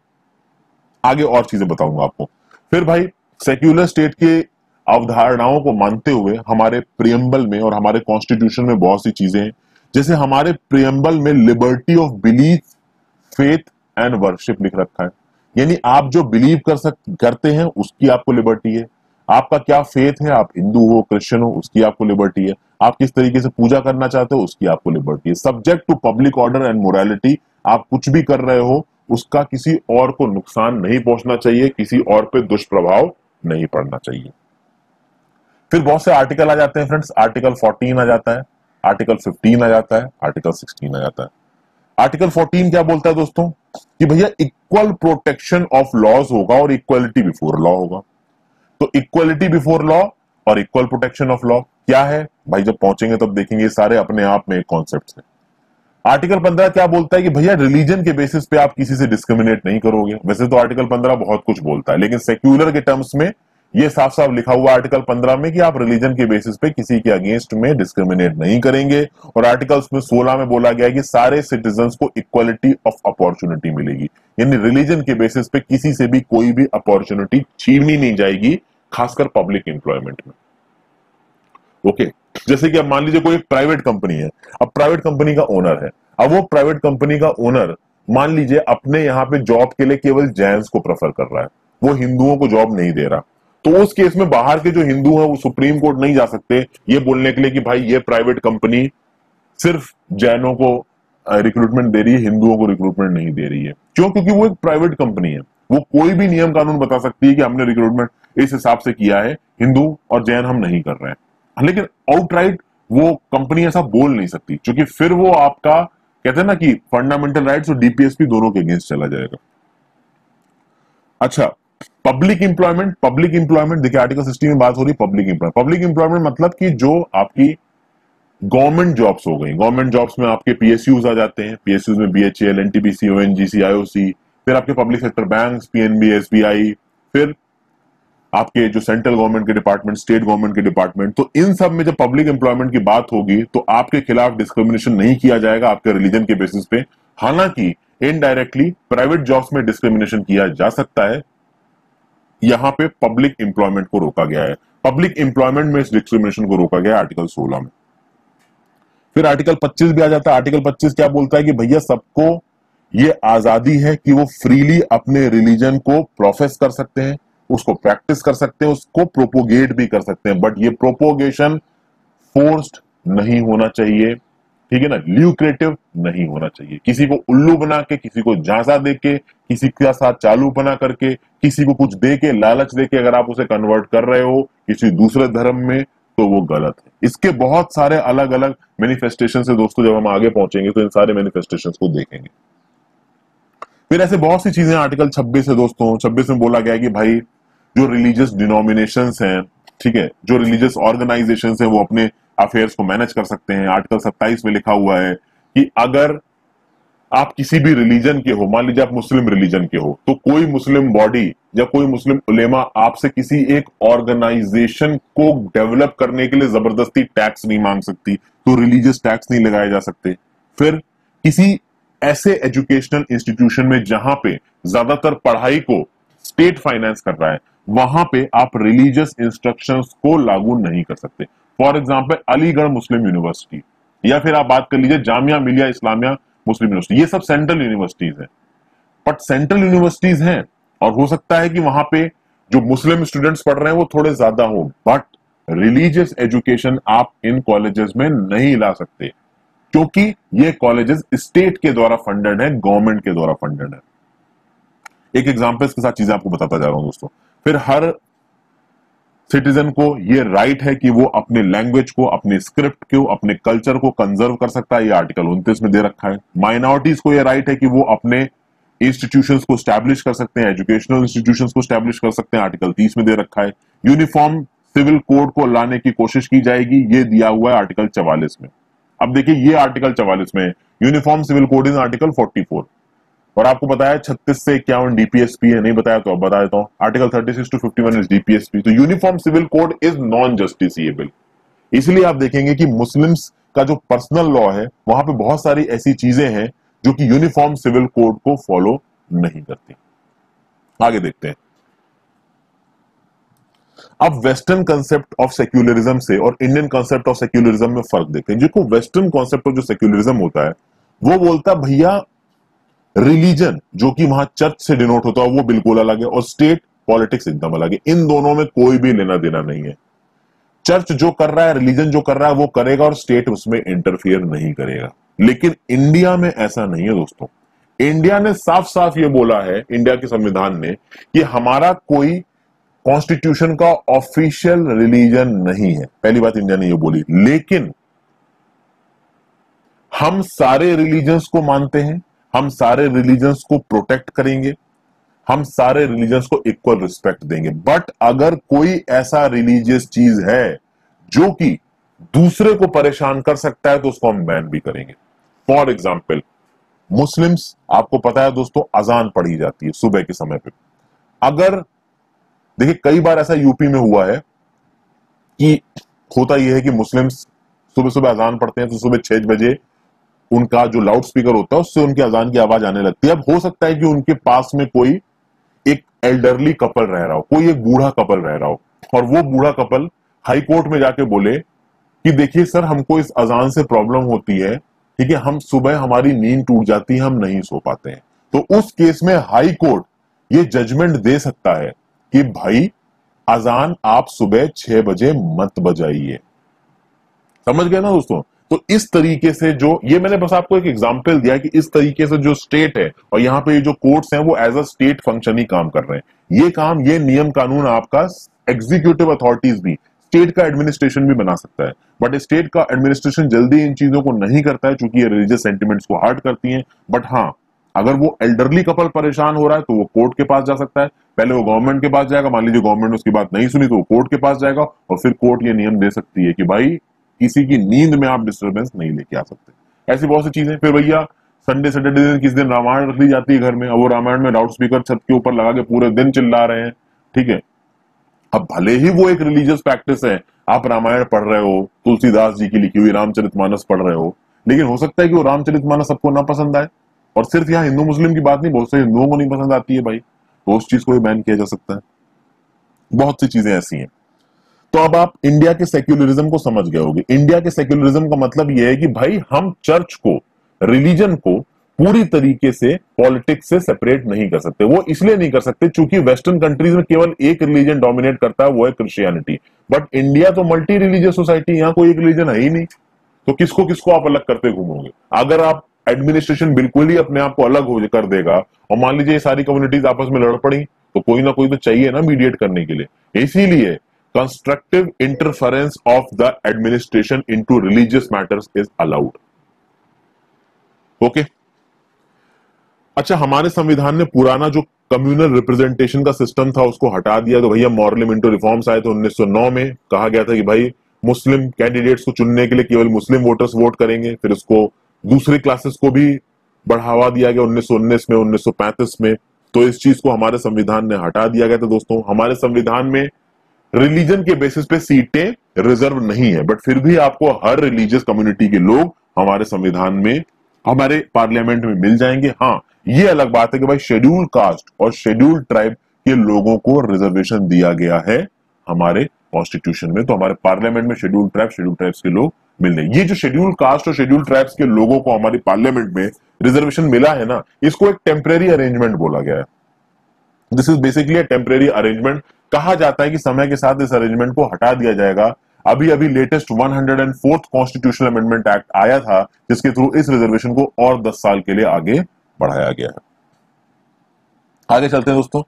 आगे और चीजें बताऊंगा आपको। फिर भाई, सेक्युलर स्टेट के अवधारणाओं को मानते हुए हमारे प्रियम्बल में और हमारे कॉन्स्टिट्यूशन में बहुत सी चीजें हैं। जैसे हमारे प्रियम्बल में liberty of belief, faith and worship लिख रखा है। यानी आप जो बिलीव करते हैं उसकी आपको लिबर्टी है। आपका क्या फेथ है, आप हिंदू हो, क्रिश्चियन हो, उसकी आपको लिबर्टी है। आप किस तरीके से पूजा करना चाहते हो, उसकी आपको लिबर्टी है। Subject to public order and morality, आप कुछ भी कर रहे हो उसका किसी और को नुकसान नहीं पहुंचना चाहिए, किसी और पे दुष्प्रभाव नहीं पड़ना चाहिए। फिर बहुत से आर्टिकल आ जाते हैं फ्रेंड्स। आर्टिकल 14 आ जाता है, आर्टिकल 15 आ जाता है, आर्टिकल 16 आ जाता है। आर्टिकल 14 क्या बोलता है दोस्तों? कि भैया इक्वल प्रोटेक्शन ऑफ लॉज होगा और इक्वलिटी बिफोर लॉ होगा। तो इक्वलिटी बिफोर लॉ और इक्वल प्रोटेक्शन ऑफ लॉ क्या है भाई? जब पहुंचेंगे तब देखेंगे। सारे अपने आप में एक कॉन्सेप्ट है। आर्टिकल 15 क्या बोलता है? कि भैया रिलीजन के बेसिस पे आप किसी से डिस्क्रिमिनेट नहीं करोगे। वैसे तो आर्टिकल 15 बहुत कुछ बोलता है, लेकिन सेक्युलर के टर्म्स में ये साफ साफ लिखा हुआ आर्टिकल 15 में कि आप रिलीजन के बेसिस पे किसी के अगेंस्ट में डिस्क्रिमिनेट नहीं करेंगे। और आर्टिकल्स में 16 में बोला गया है कि सारे सिटीजन्स को इक्वलिटी ऑफ अपॉर्चुनिटी मिलेगी। यानी रिलीजन के बेसिस पे किसी से भी कोई भी अपॉर्चुनिटी छीनी नहीं जाएगी, खासकर पब्लिक एम्प्लॉयमेंट में। ओके, जैसे कि अब मान लीजिए कोई एक प्राइवेट कंपनी है। अब प्राइवेट कंपनी का ओनर है। अब वो प्राइवेट कंपनी का ओनर मान लीजिए अपने यहाँ पे जॉब के लिए केवल जैन्स को प्रेफर कर रहा है, वो हिंदुओं को जॉब नहीं दे रहा। तो उस केस में बाहर के जो हिंदू हैं वो सुप्रीम कोर्ट नहीं जा सकते ये बोलने के लिए कि भाई ये प्राइवेट कंपनी सिर्फ जैनों को रिक्रूटमेंट दे रही है, हिंदुओं को रिक्रूटमेंट नहीं दे रही है। क्यों? क्योंकि वो एक प्राइवेट कंपनी है। वो कोई भी नियम कानून बता सकती है कि हमने रिक्रूटमेंट इस हिसाब से किया है, हिंदू और जैन हम नहीं कर रहे हैं। लेकिन आउटराइट वो कंपनी ऐसा बोल नहीं सकती, क्योंकि फिर वो आपका कहते हैं ना कि फंडामेंटल राइट्स और डीपीएसपी दोनों के अगेंस्ट चला जाएगा। अच्छा, पब्लिक इंप्लॉयमेंट देखिए आर्टिकल 60 में बात हो रही पब्लिक इंप्लॉयमेंट मतलब कि जो आपकी गवर्नमेंट जॉब्स हो गई। गवर्नमेंट जॉब्स में आपके पीएसयूज आ जाते हैं। पीएसयूज में बीएचईएल, एनटीपीसी, ओएनजीसी, आईओसी, फिर आपके public sector banks, PNB, SBI, फिर आपके जो सेंट्रल गवर्नमेंट के डिपार्टमेंट, स्टेट गवर्नमेंट के डिपार्टमेंट। तो इन सब में जब पब्लिक एम्प्लॉयमेंट की बात होगी तो आपके खिलाफ डिस्क्रिमिनेशन नहीं किया जाएगा आपके रिलीजन के बेसिस पे। हालांकि इनडायरेक्टली प्राइवेट जॉब्स में डिस्क्रिमिनेशन किया जा सकता है। यहां पे पब्लिक एम्प्लॉयमेंट को रोका गया है। पब्लिक एम्प्लॉयमेंट में इस डिस्क्रिमिनेशन को रोका गया है आर्टिकल 16 में। फिर आर्टिकल 25 भी आ जाता है। आर्टिकल 25 क्या बोलता है? कि भैया सबको ये आजादी है कि वो फ्रीली अपने रिलीजन को प्रोफेस कर सकते हैं, उसको प्रैक्टिस कर सकते हैं, उसको प्रोपोगेट भी कर सकते हैं, बट ये प्रोपोगेशन फोर्स्ड नहीं होना चाहिए। ठीक है ना, ल्यूक्रेटिव नहीं होना चाहिए। किसी को उल्लू बना के, किसी को झांसा दे के, किसी के साथ चालू बना करके, किसी को कुछ दे के, लालच दे के अगर आप उसे कन्वर्ट कर रहे हो किसी दूसरे धर्म में, तो वो गलत है। इसके बहुत सारे अलग अलग मैनिफेस्टेशन है दोस्तों, जब हम आगे पहुंचेंगे तो इन सारे मैनिफेस्टेशन को देखेंगे। फिर ऐसे बहुत सी चीजें आर्टिकल 26 है दोस्तों। 26 में बोला गया है कि भाई जो रिलीजियस डिनोमिनेशंस हैं, ठीक है, जो रिलीजियस ऑर्गेनाइजेशंस हैं, वो अपने अफेयर्स को मैनेज कर सकते हैं। आर्टिकल 27 में लिखा हुआ है कि अगर आप किसी भी रिलीजन के हो, मान लीजिए आप मुस्लिम रिलीजन के हो, तो कोई मुस्लिम बॉडी या कोई मुस्लिम उलेमा आपसे किसी एक ऑर्गेनाइजेशन को डेवलप करने के लिए जबरदस्ती टैक्स नहीं मांग सकती, तो रिलीजियस टैक्स नहीं लगाए जा सकते। फिर किसी ऐसे एजुकेशनल इंस्टीट्यूशन में जहां पे ज्यादातर पढ़ाई को स्टेट फाइनेंस कर रहा है, वहां पे आप रिलीजियस इंस्ट्रक्शंस को लागू नहीं कर सकते। For example Aligarh Muslim university, या फिर आप बात कर लीजिए जामिया मिलिया इस्लामिया मुस्लिम यूनिवर्सिटी, ये सब सेंट्रल यूनिवर्सिटीज हैं। बट सेंट्रल यूनिवर्सिटीज हैं और हो सकता है कि वहां पे जो मुस्लिम स्टूडेंट्स पढ़ रहे हैं वो थोड़े ज्यादा हो, बट रिलीजियस एजुकेशन आप इन कॉलेजेस में नहीं ला सकते, क्योंकि ये कॉलेजेस स्टेट के द्वारा फंडेड है, गवर्नमेंट के द्वारा फंडेड है। एक एग्जांपल्स के साथ चीजें आपको बताता जा रहा हूं दोस्तों। फिर हर सिटीजन को ये राइट है कि वो अपने लैंग्वेज को, अपने स्क्रिप्ट को, अपने कल्चर को कंजर्व कर सकता है, ये आर्टिकल 29 में दे रखा है। माइनॉरिटीज को ये राइट है कि वो अपने इंस्टीट्यूशंस को स्टैब्लिश कर सकते हैं, एजुकेशनल इंस्टीट्यूशंस को स्टैब्लिश कर सकते हैं, आर्टिकल 30 में दे रखा है। यूनिफॉर्म सिविल कोड को लाने की कोशिश की जाएगी, ये दिया हुआ है आर्टिकल 44 में। अब देखिए ये आर्टिकल 44 में uniform civil code in article 44, और आपको बताया 36 से 51 डीपीएसपी है, नहीं बताया तो अब बता देता हूं, आर्टिकल 36 to 51 इज डीपीएसपी। तो uniform civil code is non justiciable. इसलिए आप देखेंगे कि मुस्लिम्स का जो पर्सनल लॉ है वहां पे बहुत सारी ऐसी चीजें हैं जो कि यूनिफॉर्म सिविल कोड को फॉलो नहीं करती। आगे देखते हैं। अब वेस्टर्न कंसेप्ट ऑफ सेक्युलरिज्म से और इंडियन कंसेप्ट ऑफ सेक्युलरिज्म में फर्क देखते हैं। जो वेस्टर्न कंसेप्ट ऑफ जो सेक्युलरिज्म होता है वो बोलता है भैया रिलीजन जो कि वहां चर्च से डिनोट होता है वो बिल्कुल अलग है, और स्टेट पॉलिटिक्स एकदम अलग है। इन दोनों में कोई भी लेना देना नहीं है। चर्च जो कर रहा है, रिलीजन जो कर रहा है वो करेगा और स्टेट उसमें इंटरफियर नहीं करेगा। लेकिन इंडिया में ऐसा नहीं है दोस्तों। इंडिया ने साफ साफ ये बोला है, इंडिया के संविधान ने, कि हमारा कोई कॉन्स्टिट्यूशन का ऑफिशियल रिलीजन नहीं है। पहली बात इंडिया ने ये बोली, लेकिन हम सारे रिलीजन्स को मानते हैं, हम सारे रिलीजन्स को प्रोटेक्ट करेंगे, हम सारे रिलीजन्स को इक्वल रिस्पेक्ट देंगे। बट अगर कोई ऐसा रिलीजियस चीज है जो कि दूसरे को परेशान कर सकता है तो उसको हम बैन भी करेंगे। फॉर एग्जाम्पल मुस्लिम्स, आपको पता है दोस्तों, अजान पढ़ी जाती है सुबह के समय पे। अगर देखिए कई बार ऐसा यूपी में हुआ है कि होता यह है कि मुस्लिम्स सुबह सुबह अजान पढ़ते हैं, तो सुबह 6 बजे उनका जो लाउड स्पीकर होता है उससे उनकी अजान की आवाज आने लगती है। अब हो सकता है कि उनके पास में कोई एक एल्डरली कपल रह रहा हो, कोई एक बूढ़ा कपल रह रहा हो, और वो बूढ़ा कपल हाई कोर्ट में जाके बोले कि देखिए सर, हमको इस अजान से प्रॉब्लम होती है, ठीक है, हम सुबह हमारी नींद टूट जाती है, हम नहीं सो पाते हैं। तो उस केस में हाई कोर्ट ये जजमेंट दे सकता है कि भाई अजान आप सुबह 6 बजे मत बजाइए। समझ गए ना दोस्तों? तो इस तरीके से जो ये मैंने बस आपको एक एग्जांपल दिया कि इस तरीके से जो स्टेट है और यहाँ पे जो कोर्ट्स हैं वो एज अ स्टेट फंक्शन ही काम कर रहे हैं। ये काम, ये नियम कानून आपका एग्जीक्यूटिव अथॉरिटीज भी, स्टेट का एडमिनिस्ट्रेशन भी बना सकता है, बट स्टेट का एडमिनिस्ट्रेशन जल्दी इन चीजों को नहीं करता है क्योंकि ये रिलीजियस सेंटिमेंट्स को हर्ट करती हैं। बट हाँ, अगर वो एल्डरली कपल परेशान हो रहा है तो वो कोर्ट के पास जा सकता है। पहले वो गवर्नमेंट के पास जाएगा, मान लीजिए गवर्नमेंट उसकी बात नहीं सुनी तो वो कोर्ट के पास जाएगा, और फिर कोर्ट ये नियम दे सकती है कि भाई किसी की नींद में आप डिस्टर्बेंस नहीं लेके आ सकते। ऐसी बहुत सी चीजें। फिर भैया संडे सैटरडे दिन किस दिन रामायण रख ली जाती है घर में, और वो रामायण में लाउड स्पीकर छत के ऊपर लगा के पूरे दिन चिल्ला रहे हैं, ठीक है। अब भले ही वो एक रिलीजियस प्रैक्टिस है, आप रामायण पढ़ रहे हो, तुलसीदास जी की लिखी हुई रामचरितमानस पढ़ रहे हो, लेकिन हो सकता है कि वो रामचरितमानस सबको ना पसंद आए। और सिर्फ यहाँ हिंदू मुस्लिम की बात नहीं, बहुत से हिंदुओं को नहीं पसंद आती है भाई, तो उस चीज को भी बैन किया जा सकता है। बहुत सी चीजें ऐसी हैं। तो अब आप इंडिया के सेक्युलरिज्म को समझ गए होंगे। इंडिया के सेक्युलरिज्म का मतलब यह है कि भाई हम चर्च को, रिलीजन को पूरी तरीके से पॉलिटिक्स से सेपरेट नहीं कर सकते। वो इसलिए नहीं कर सकते क्योंकि वेस्टर्न कंट्रीज में केवल एक रिलीजन डोमिनेट करता है, वो है क्रिश्चियनिटी। बट इंडिया तो मल्टी रिलीजियस सोसाइटी, यहाँ कोई एक रिलीजन है ही नहीं। तो किसको किसको आप अलग करते घूमोगे? अगर आप एडमिनिस्ट्रेशन बिल्कुल ही अपने आप को अलग हो कर देगा और मान लीजिए ये सारी कम्युनिटीज आपस में लड़ पड़ी, तो कोई ना कोई तो चाहिए ना मीडिएट करने के लिए। इसीलिए constructive interference of the administration into religious matters is allowed. Okay, अच्छा, हमारे संविधान ने पुराना जो कम्युनल रिप्रेजेंटेशन का सिस्टम था उसको हटा दिया। तो भैया मॉरली मिंटो रिफॉर्म्स आए थे 1909 में, कहा गया था कि भाई मुस्लिम कैंडिडेट्स को चुनने के लिए केवल मुस्लिम वोटर्स वोट करेंगे। फिर उसको दूसरी क्लासेस को भी बढ़ावा दिया गया 1919 में, 1935 में। तो इस चीज को हमारे संविधान ने हटा दिया गया था दोस्तों। हमारे संविधान में रिलीजन के बेसिस पे सीटें रिजर्व नहीं है, बट फिर भी आपको हर रिलीजियस कम्युनिटी के लोग हमारे संविधान में, हमारे पार्लियामेंट में मिल जाएंगे। हाँ, ये अलग बात है कि भाई शेड्यूल कास्ट और शेड्यूल ट्राइब के लोगों को रिजर्वेशन दिया गया है हमारे कॉन्स्टिट्यूशन में। तो हमारे पार्लियामेंट में शेड्यूल ट्राइब्स के लोग मिल रहे हैं। ये जो शेड्यूल कास्ट और शेड्यूल ट्राइब्स के लोगों को हमारी पार्लियामेंट में रिजर्वेशन मिला है ना, इसको एक टेम्परेरी अरेंजमेंट बोला गया है। This is basically a temporary arrangement. कहा जाता है कि समय के साथ इस अरेंजमेंट को हटा दिया जाएगा। अभी अभी latest 104th constitutional amendment act आया था, जिसके थ्रू इस रिजर्वेशन को और 10 साल के लिए आगे बढ़ाया गया है। आगे चलते हैं दोस्तों,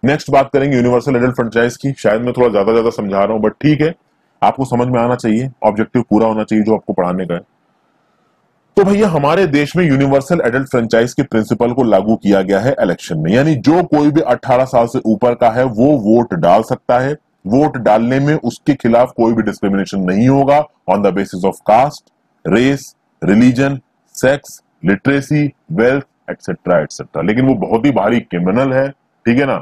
नेक्स्ट बात करेंगे यूनिवर्सल एडल्ट फ्रेंचाइज की। शायद मैं थोड़ा ज्यादा समझा रहा हूं, बट ठीक है, आपको समझ में आना चाहिए, ऑब्जेक्टिव पूरा होना चाहिए जो आपको पढ़ाने का है। तो भैया हमारे देश में यूनिवर्सल एडल्ट फ्रेंचाइज के प्रिंसिपल को लागू किया गया है इलेक्शन में, यानी जो कोई भी 18 साल से ऊपर का है वो वोट डाल सकता है। वोट डालने में उसके खिलाफ कोई भी डिस्क्रिमिनेशन नहीं होगा on the basis of caste, race, religion, sex, literacy, wealth etcetera etcetera. लेकिन वो बहुत ही भारी क्रिमिनल है, ठीक है ना,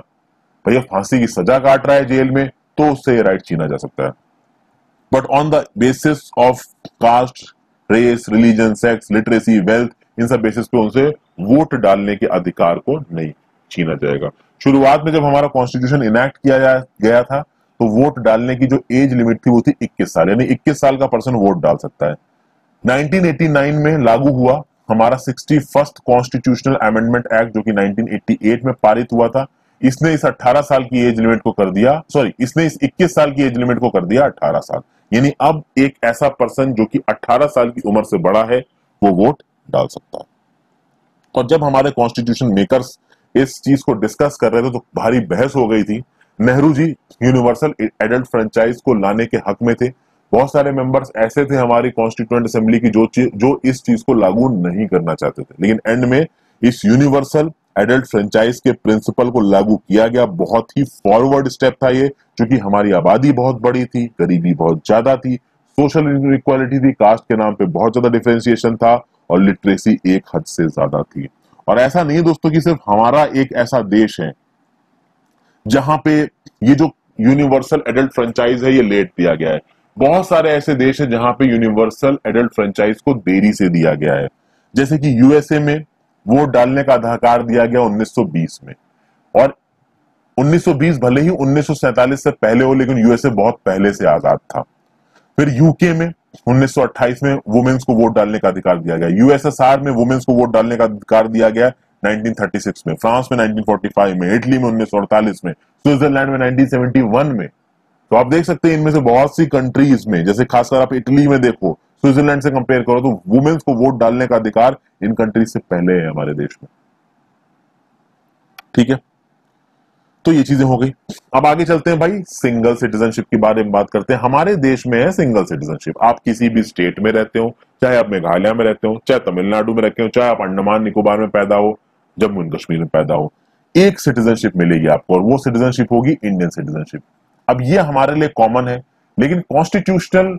भैया फांसी की सजा काट रहा है जेल में, तो उससे राइट छीना जा सकता है। But on the basis of caste, race, religion, sex, literacy, wealth, इन सब बेसिस पे उनसे वोट डालने के अधिकार को नहीं छीना जाएगा। शुरुआत में जब हमारा कॉन्स्टिट्यूशन इनैक्ट किया गया था, तो वोट डालने की जो एज लिमिट थी वो थी 21 साल, यानी 21 साल का पर्सन वोट डाल सकता है। 1989 में लागू हुआ हमारा 61st कॉन्स्टिट्यूशनल अमेंडमेंट एक्ट, जो कि 1988 में पारित हुआ था। इसने इस 18 साल की एज लिमिट को कर दिया, इसने इस 21 साल की एज लिमिट को कर दिया 18 साल। यानी अब एक ऐसा पर्सन जो कि 18 साल की उम्र से बड़ा है वो वोट डाल सकता है। और जब हमारे कॉन्स्टिट्यूशन मेकर्स इस चीज को डिस्कस कर रहे थे तो भारी बहस हो गई थी। Nehru ji universal adult franchise को लाने के हक में थे। बहुत सारे मेंबर्स ऐसे थे हमारी कॉन्स्टिट्यूएंट असेंबली की जो इस चीज को लागू नहीं करना चाहते थे, लेकिन एंड में इस यूनिवर्सल एडल्ट फ्रेंचाइज के प्रिंसिपल को लागू किया गया। बहुत ही फॉरवर्ड स्टेप था ये, क्योंकि हमारी आबादी बहुत बड़ी थी, गरीबी बहुत ज्यादा थी, सोशल इनइक्वालिटी थी, कास्ट के नाम पे बहुत ज्यादा डिफरेंशिएशन था और लिटरेसी एक हद से ज्यादा थी। और ऐसा नहीं दोस्तों कि सिर्फ हमारा एक ऐसा देश है जहां पे ये जो यूनिवर्सल एडल्ट फ्रेंचाइज है ये लेट दिया गया है। बहुत सारे ऐसे देश हैं जहां पे यूनिवर्सल एडल्ट फ्रेंचाइज को देरी से दिया गया है। जैसे कि यूएसए में वोट डालने का अधिकार दिया गया 1920 में, और 1920 भले ही 1947 से पहले हो, लेकिन यूएसए बहुत पहले से आजाद था। फिर यूके में 1928 में वुमेन्स को वोट डालने का अधिकार दिया गया। यूएसएसआर में वुमेन्स को वोट डालने का अधिकार दिया गया 1936 में, फ्रांस में 1945 में, इटली में 1948 में, स्विट्जरलैंड में 1971 में। तो आप देख सकते हैं इनमें से बहुत सी कंट्रीज में, जैसे खासकर आप इटली में देखो, स्विट्जरलैंड से कंपेयर करो, तो वुमेन्स को वोट डालने का अधिकार इन कंट्रीज से पहले है हमारे देश में। ठीक है, तो ये चीजें हो गई। अब आगे चलते हैं भाई, सिंगल सिटीजनशिप के बारे में बात करते हैं। हमारे देश में है सिंगल सिटीजनशिप। आप किसी भी स्टेट में रहते हो, चाहे आप मेघालय में रहते हो, चाहे तमिलनाडु में रहते हो, चाहे आप अंडमान निकोबार में पैदा हो, जम्मू एंड कश्मीर में पैदा हो, एक सिटीजनशिप मिलेगी आपको, और वो सिटीजनशिप होगी इंडियन सिटीजनशिप। अब ये हमारे लिए कॉमन है, लेकिन कॉन्स्टिट्यूशनल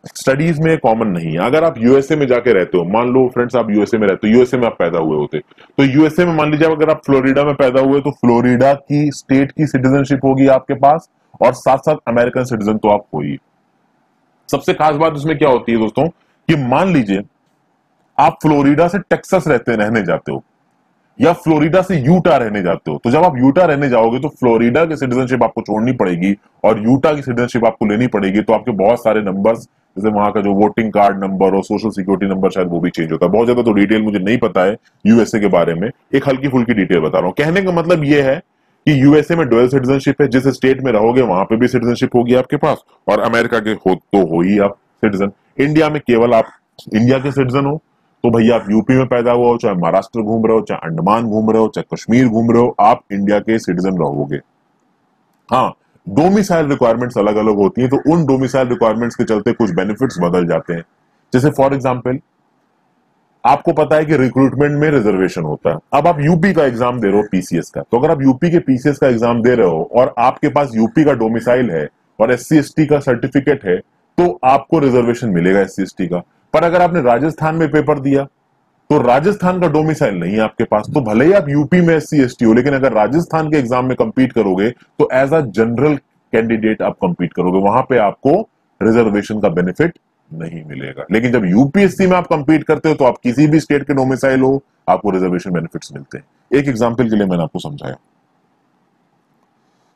स्टडीज में कॉमन नहीं है। अगर आप यूएसए में जाके रहते हो, मान लो फ्रेंड्स आप यूएसए में रहते हो, यूएसए में आप पैदा हुए होते, तो यूएसए में मान लीजिए अगर आप फ्लोरिडा में पैदा हुए तो फ्लोरिडा की स्टेट की सिटीजनशिप होगी आपके पास, और साथ साथ अमेरिकन सिटीजन तो आप हो ही। सबसे खास बात उसमें क्या होती है दोस्तों, कि मान लीजिए आप फ्लोरिडा से टेक्सास रहने जाते हो, या फ्लोरिडा से यूटा रहने जाते हो, तो जब आप यूटा रहने जाओगे तो फ्लोरिडा की सिटीजनशिप आपको छोड़नी पड़ेगी और यूटा की सिटीजनशिप आपको लेनी पड़ेगी। तो आपके बहुत सारे नंबर्स, जैसे वहां का जो वोटिंग कार्ड नंबर और सोशल सिक्योरिटी नंबर, शायद वो भी चेंज होता है। बहुत ज्यादा तो डिटेल मुझे नहीं पता है यूएसए के बारे में, एक हल्की फुल्की डिटेल बता रहा हूँ। कहने का मतलब ये है कि यूएसए में डुअल सिटीजनशिप है, जिस स्टेट में रहोगे वहां पे भी सिटीजनशिप होगी आपके पास, और अमेरिका के हो तो हो ही आप सिटीजन। इंडिया में केवल आप इंडिया के सिटीजन हो तो भैया आप यूपी में पैदा हुआ हो, चाहे महाराष्ट्र घूम रहे हो, चाहे अंडमान घूम रहे हो, चाहे कश्मीर घूम रहे हो, आप इंडिया के सिटीजन रहोगे। हाँ, डोमिसाइल रिक्वायरमेंट्स अलग अलग होती है, तो उन डोमिसाइल रिक्वायरमेंट्स के चलते कुछ बेनिफिट्स बदल जाते हैं। जैसे फॉर एग्जाम्पल आपको पता है कि रिक्रूटमेंट में रिजर्वेशन होता है। अब आप यूपी का एग्जाम दे रहे हो पीसीएस का, तो अगर आप यूपी के पीसीएस का एग्जाम दे रहे हो और आपके पास यूपी का डोमिसाइल है और एससी एसटी का सर्टिफिकेट है तो आपको रिजर्वेशन मिलेगा एससी एसटी का। पर अगर आपने राजस्थान में पेपर दिया तो राजस्थान का डोमिसाइल नहीं है आपके पास, तो भले ही आप यूपी में एससी एसटी हो, लेकिन अगर राजस्थान के एग्जाम में कंपीट करोगे तो एज अ जनरल कैंडिडेट आप कंपीट करोगे, वहां पे आपको रिजर्वेशन का बेनिफिट नहीं मिलेगा। लेकिन जब यूपीएससी में आप कंपीट करते हो तो आप किसी भी स्टेट के डोमिसाइल हो, आपको रिजर्वेशन बेनिफिट्स मिलते हैं। एक एग्जांपल के लिए मैंने आपको समझाया।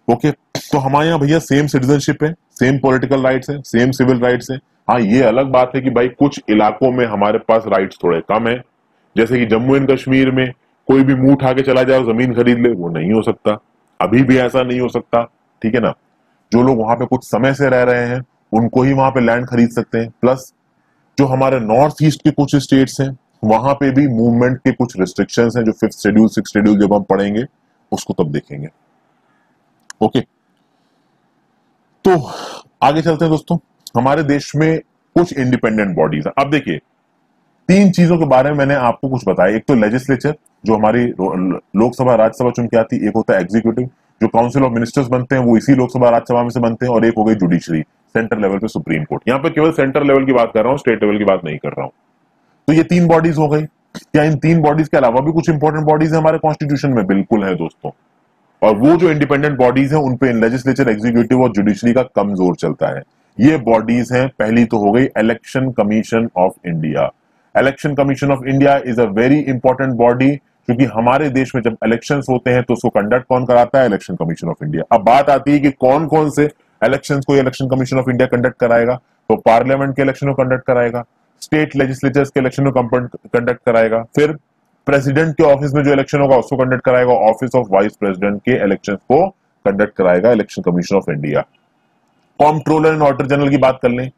ओके, तो हमारे यहाँ भैया सेम सिटीजनशिप है, सेम पॉलिटिकल राइट्स है, सेम सिविल राइट्स है। हाँ, ये अलग बात है कि भाई कुछ इलाकों में हमारे पास राइट्स थोड़े कम है, जैसे कि जम्मू एंड कश्मीर में कोई भी मुंह उठा के चला जाए और जमीन खरीद ले, वो नहीं हो सकता, अभी भी ऐसा नहीं हो सकता, ठीक है ना। जो लोग वहां पे कुछ समय से रह रहे हैं उनको ही वहां पे लैंड खरीद सकते हैं। प्लस जो हमारे नॉर्थ ईस्ट के कुछ स्टेट्स हैं वहां पे भी मूवमेंट के कुछ रिस्ट्रिक्शंस हैं, जो 5th शेड्यूल 6th शेड्यूल जब हम पढ़ेंगे उसको तब देखेंगे। ओके, तो आगे चलते हैं दोस्तों। हमारे देश में कुछ इंडिपेंडेंट बॉडीज है। अब देखिए, 3 चीजों के बारे में मैंने आपको कुछ बताया। एक तो लेजिस्लेचर जो हमारी लोकसभा राज्यसभा चुन के आती है, एक होता है एग्जीक्यूटिव जो काउंसिल ऑफ मिनिस्टर्स बनते हैं, वो इसी लोकसभा राज्यसभा में से बनते हैं, और एक हो गई जुडिशरी, सेंट्रल लेवल पे सुप्रीम कोर्ट। यहाँ पे केवल सेंट्रल लेवल की बात कर रहा हूँ, स्टेट लेवल की बात नहीं कर रहा हूँ। तो ये 3 बॉडीज हो गई। क्या इन 3 बॉडीज के अलावा भी कुछ इंपॉर्टेंट बॉडीज है हमारे कॉन्स्टिट्यूशन में? बिल्कुल है दोस्तों। और वो जो इंडिपेंडेंट बॉडीज हैं उन पे लेजिस्लेचर, एग्जीक्यूटिव और जुडिशरी का कम जोर चलता है। ये बॉडीज हैं, पहली तो हो गई election commission of India. Election commission of India is a very important body, क्योंकि हमारे देश में जब इलेक्शंस होते हैं तो उसको कंडक्ट कौन कराता है? Election commission of India. अब बात आती है कि कौन कौन से इलेक्शंस को election commission of India conduct कराएगा। तो पार्लियामेंट के इलेक्शन को कंडक्ट कराएगा, स्टेट लेजिस्लेचर्स के इलेक्शन को कंडक्ट कराएगा, फिर प्रेसिडेंट के ऑफिस में जो इलेक्शन होगा उसको कंडक्ट कराएगा, ऑफिस ऑफ वाइस प्रेसिडेंट के इलेक्शन को कंडक्ट कराएगा election commission of India. Comptroller and auditor general की बात कर लें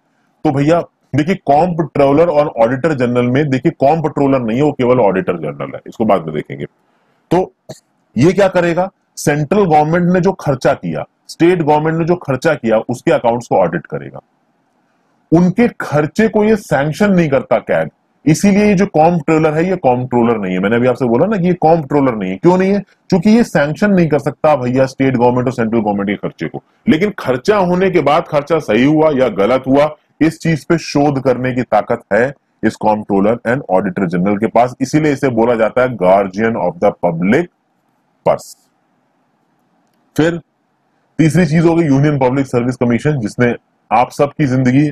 तो भैया देखिए, कॉम्प्ट्रोलर और ऑडिटर जनरल में देखिए, कॉम्प्ट्रोलर नहीं है, वो केवल ऑडिटर जनरल है, इसको बाद में देखेंगे। तो ये क्या करेगा? सेंट्रल गवर्नमेंट ने जो खर्चा किया, स्टेट गवर्नमेंट ने जो खर्चा किया, उसके अकाउंट्स को ऑडिट करेगा। उनके खर्चे को ये सैंक्शन नहीं करता कैग, इसीलिए ये जो कॉम्प्ट्रोलर है ये कॉम्प्ट्रोलर नहीं है। मैंने अभी आपसे बोला ना कि ये कॉम्प्ट्रोलर नहीं है। क्यों नहीं है? क्योंकि ये सैंक्शन नहीं कर सकता भैया स्टेट गवर्नमेंट और सेंट्रल गवर्नमेंट के खर्चे को। लेकिन खर्चा होने के बाद खर्चा सही हुआ या गलत हुआ, इस चीज पे शोध करने की ताकत है इस कॉम्प्ट्रोलर एंड ऑडिटर जनरल के पास। इसीलिए इसे बोला जाता है guardian of the public purse. फिर तीसरी चीज हो गई यूनियन पब्लिक सर्विस कमीशन, जिसने आप सबकी जिंदगी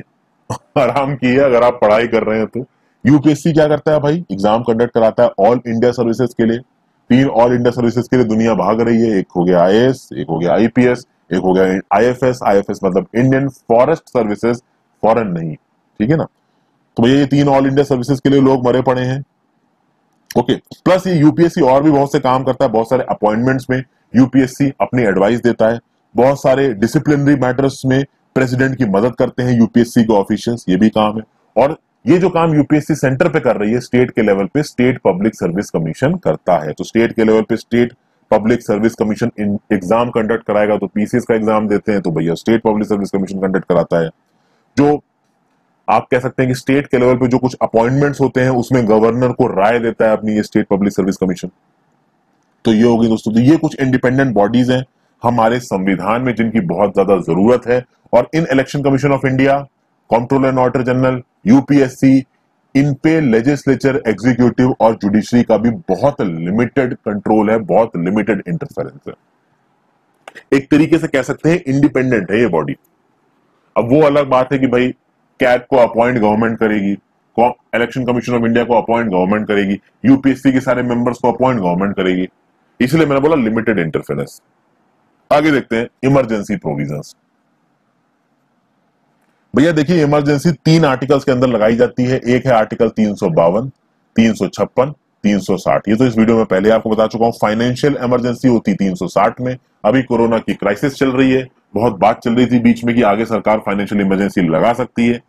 आराम की है अगर आप पढ़ाई कर रहे हैं तो। यूपीएससी क्या करता है भाई? एग्जाम कंडक्ट कराता है ऑल इंडिया सर्विसेज के लिए। 3 ऑल इंडिया सर्विसेज के लिए दुनिया भाग रही है। एक हो गया आईएएस, एक हो गया आईपीएस, एक हो गया आईएफएस। आईएफएस मतलब इंडियन फॉरेस्ट सर्विसेज, फॉरेन नहीं, ठीक है ना। तो भैया ये 3 ऑल इंडिया सर्विसेज के लिए लोग मरे पड़े हैं। ओके, प्लस ये यूपीएससी और भी बहुत से काम करता है। बहुत सारे अपॉइंटमेंट्स में यूपीएससी अपनी एडवाइस देता है। बहुत सारे डिसिप्लिनरी मैटर्स में प्रेसिडेंट की मदद करते हैं यूपीएससी के ऑफिशियल्स, ये भी काम है। और ये जो काम यूपीएससी सेंटर पे कर रही है, स्टेट के लेवल पे स्टेट पब्लिक सर्विस कमीशन करता है। तो स्टेट के लेवल पे state public service commission exam conduct कराएगा, तो पीसीएस का एग्जाम देते हैं तो भैया state public service commission conduct कराता है। जो आप कह सकते हैं कि स्टेट के लेवल पे जो कुछ अपॉइंटमेंट्स होते हैं उसमें गवर्नर को राय देता है अपनी ये स्टेट पब्लिक सर्विस कमीशन। तो ये होगी दोस्तों, तो ये कुछ इंडिपेंडेंट बॉडीज हैं हमारे संविधान में जिनकी बहुत ज्यादा जरूरत है। और इन election commission of India, comptroller and auditor general, UPSC, इन पे लेजिस्लेचर, एग्जीक्यूटिव और जुडिशरी का भी बहुत लिमिटेड कंट्रोल है, बहुत लिमिटेड इंटरफेरेंस है। एक तरीके से कह सकते हैं इंडिपेंडेंट है ये बॉडी। अब वो अलग बात है कि भाई कैग को अपॉइंट गवर्नमेंट करेगी, इलेक्शन कमीशन ऑफ इंडिया को अपॉइंट गवर्नमेंट करेगी, यूपीएससी के सारे मेंबर्स को अपॉइंट गवर्नमेंट करेगी। इसलिए मैंने बोला लिमिटेड इंटरफेरेंस। आगे देखते हैं इमरजेंसी प्रोविजंस। भैया देखिए, इमरजेंसी 3 आर्टिकल्स के अंदर लगाई जाती है। एक है आर्टिकल 352, 356, 360। ये तो इस वीडियो में पहले आपको बता चुका हूं। फाइनेंशियल इमरजेंसी होती 360 में। अभी कोरोना की क्राइसिस चल रही है, बहुत बात चल रही थी बीच में कि आगे सरकार फाइनेंशियल इमरजेंसी लगा सकती है।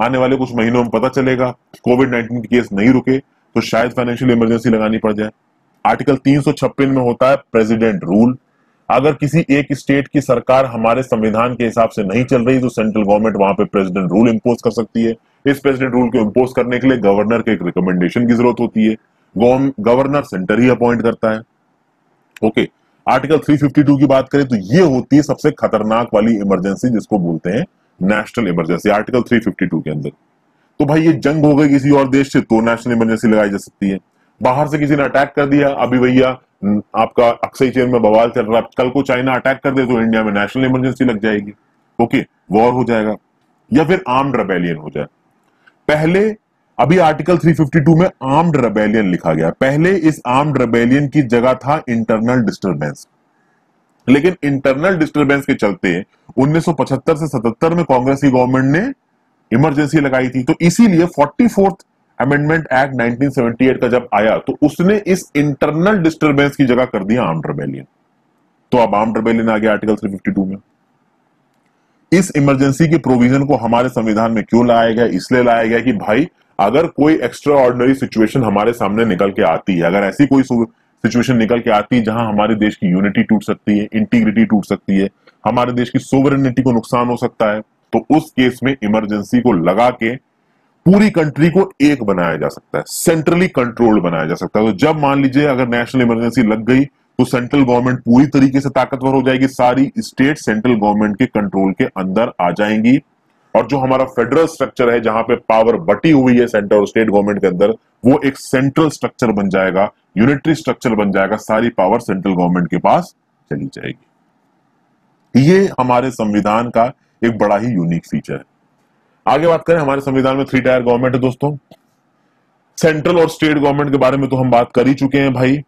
आने वाले कुछ महीनों में पता चलेगा, कोविड-19 के केस नहीं रुके तो शायद फाइनेंशियल इमरजेंसी लगानी पड़ जाए। आर्टिकल 356 में होता है प्रेसिडेंट रूल। अगर किसी एक स्टेट की सरकार हमारे संविधान के हिसाब से नहीं चल रही तो सेंट्रल गवर्नमेंट वहां पे प्रेसिडेंट रूल इंपोज कर सकती है। इस प्रेसिडेंट रूल को इंपोज करने के लिए गवर्नर के एक रिकमेंडेशन की जरूरत होती है। गवर्नर सेंटर ही अपॉइंट करता है। ओके, आर्टिकल 352 की बात करें तो ये होती है सबसे खतरनाक वाली इमरजेंसी, जिसको बोलते हैं नेशनल इमरजेंसी, आर्टिकल 352 के अंदर। तो भाई ये जंग हो गई किसी और देश से तो नेशनल इमरजेंसी लगाई जा सकती है। बाहर से किसी ने अटैक कर दिया, अभी भैया आपका अक्सई चेन में बवाल चल रहा है, कल को चाइना अटैक कर दे तो इंडिया में नेशनल इमरजेंसी लग जाएगी। ओके, वॉर हो जाएगा या फिर आर्म्ड रेबेलियन हो जाए। पहले अभी आर्टिकल 352 में आर्म्ड रेबेलियन लिखा गया, पहले इस आर्म्ड रेबेलियन की जगह था इंटरनल डिस्टर्बेंस। लेकिन इंटरनल डिस्टर्बेंस के चलते 1975 से 77 में कांग्रेस की गवर्नमेंट ने इमरजेंसी लगाई थी। तो इसीलिए 44th अमेंडमेंट एक्ट 1978 का जब आया तो उसने इस इंटरनल डिस्टर्बेंस की जगह कर दिया आर्म्ड रेबेलियन। तो अब आर्म्ड रेबेलियन आ गया आर्टिकल 352 में। इस इमरजेंसी के प्रोविजन को हमारे संविधान में क्यों लाया गया? इसलिए लाया गया कि भाई अगर कोई एक्स्ट्रा ऑर्डिनरी सिचुएशन हमारे सामने निकल के आती है, अगर ऐसी कोई सिचुएशन निकल के आती है जहां हमारे देश की यूनिटी टूट सकती है, इंटीग्रिटी टूट सकती है, हमारे देश की सोवरेनिटी को नुकसान हो सकता है, तो उस केस में इमरजेंसी को लगा के पूरी कंट्री को एक बनाया जा सकता है, सेंट्रली कंट्रोल्ड बनाया जा सकता है। तो जब मान लीजिए अगर नेशनल इमरजेंसी लग गई तो सेंट्रल गवर्नमेंट पूरी तरीके से ताकतवर हो जाएगी, सारी स्टेट सेंट्रल गवर्नमेंट के कंट्रोल के अंदर आ जाएंगी। और जो हमारा फेडरल स्ट्रक्चर है जहां पे पावर बटी हुई है सेंट्रल और स्टेट गवर्नमेंट के अंदर, वो एक सेंट्रल स्ट्रक्चर बन जाएगा, यूनिटरी स्ट्रक्चर बन जाएगा, सारी पावर सेंट्रल गवर्नमेंट के पास चली जाएगी। ये हमारे संविधान का एक बड़ा ही यूनिक फीचर है। आगे बात करें, हमारे संविधान में 3 टायर गवर्नमेंट है दोस्तों। सेंट्रल और स्टेट गवर्नमेंट के बारे में तो हम बात कर ही चुके हैं भाई।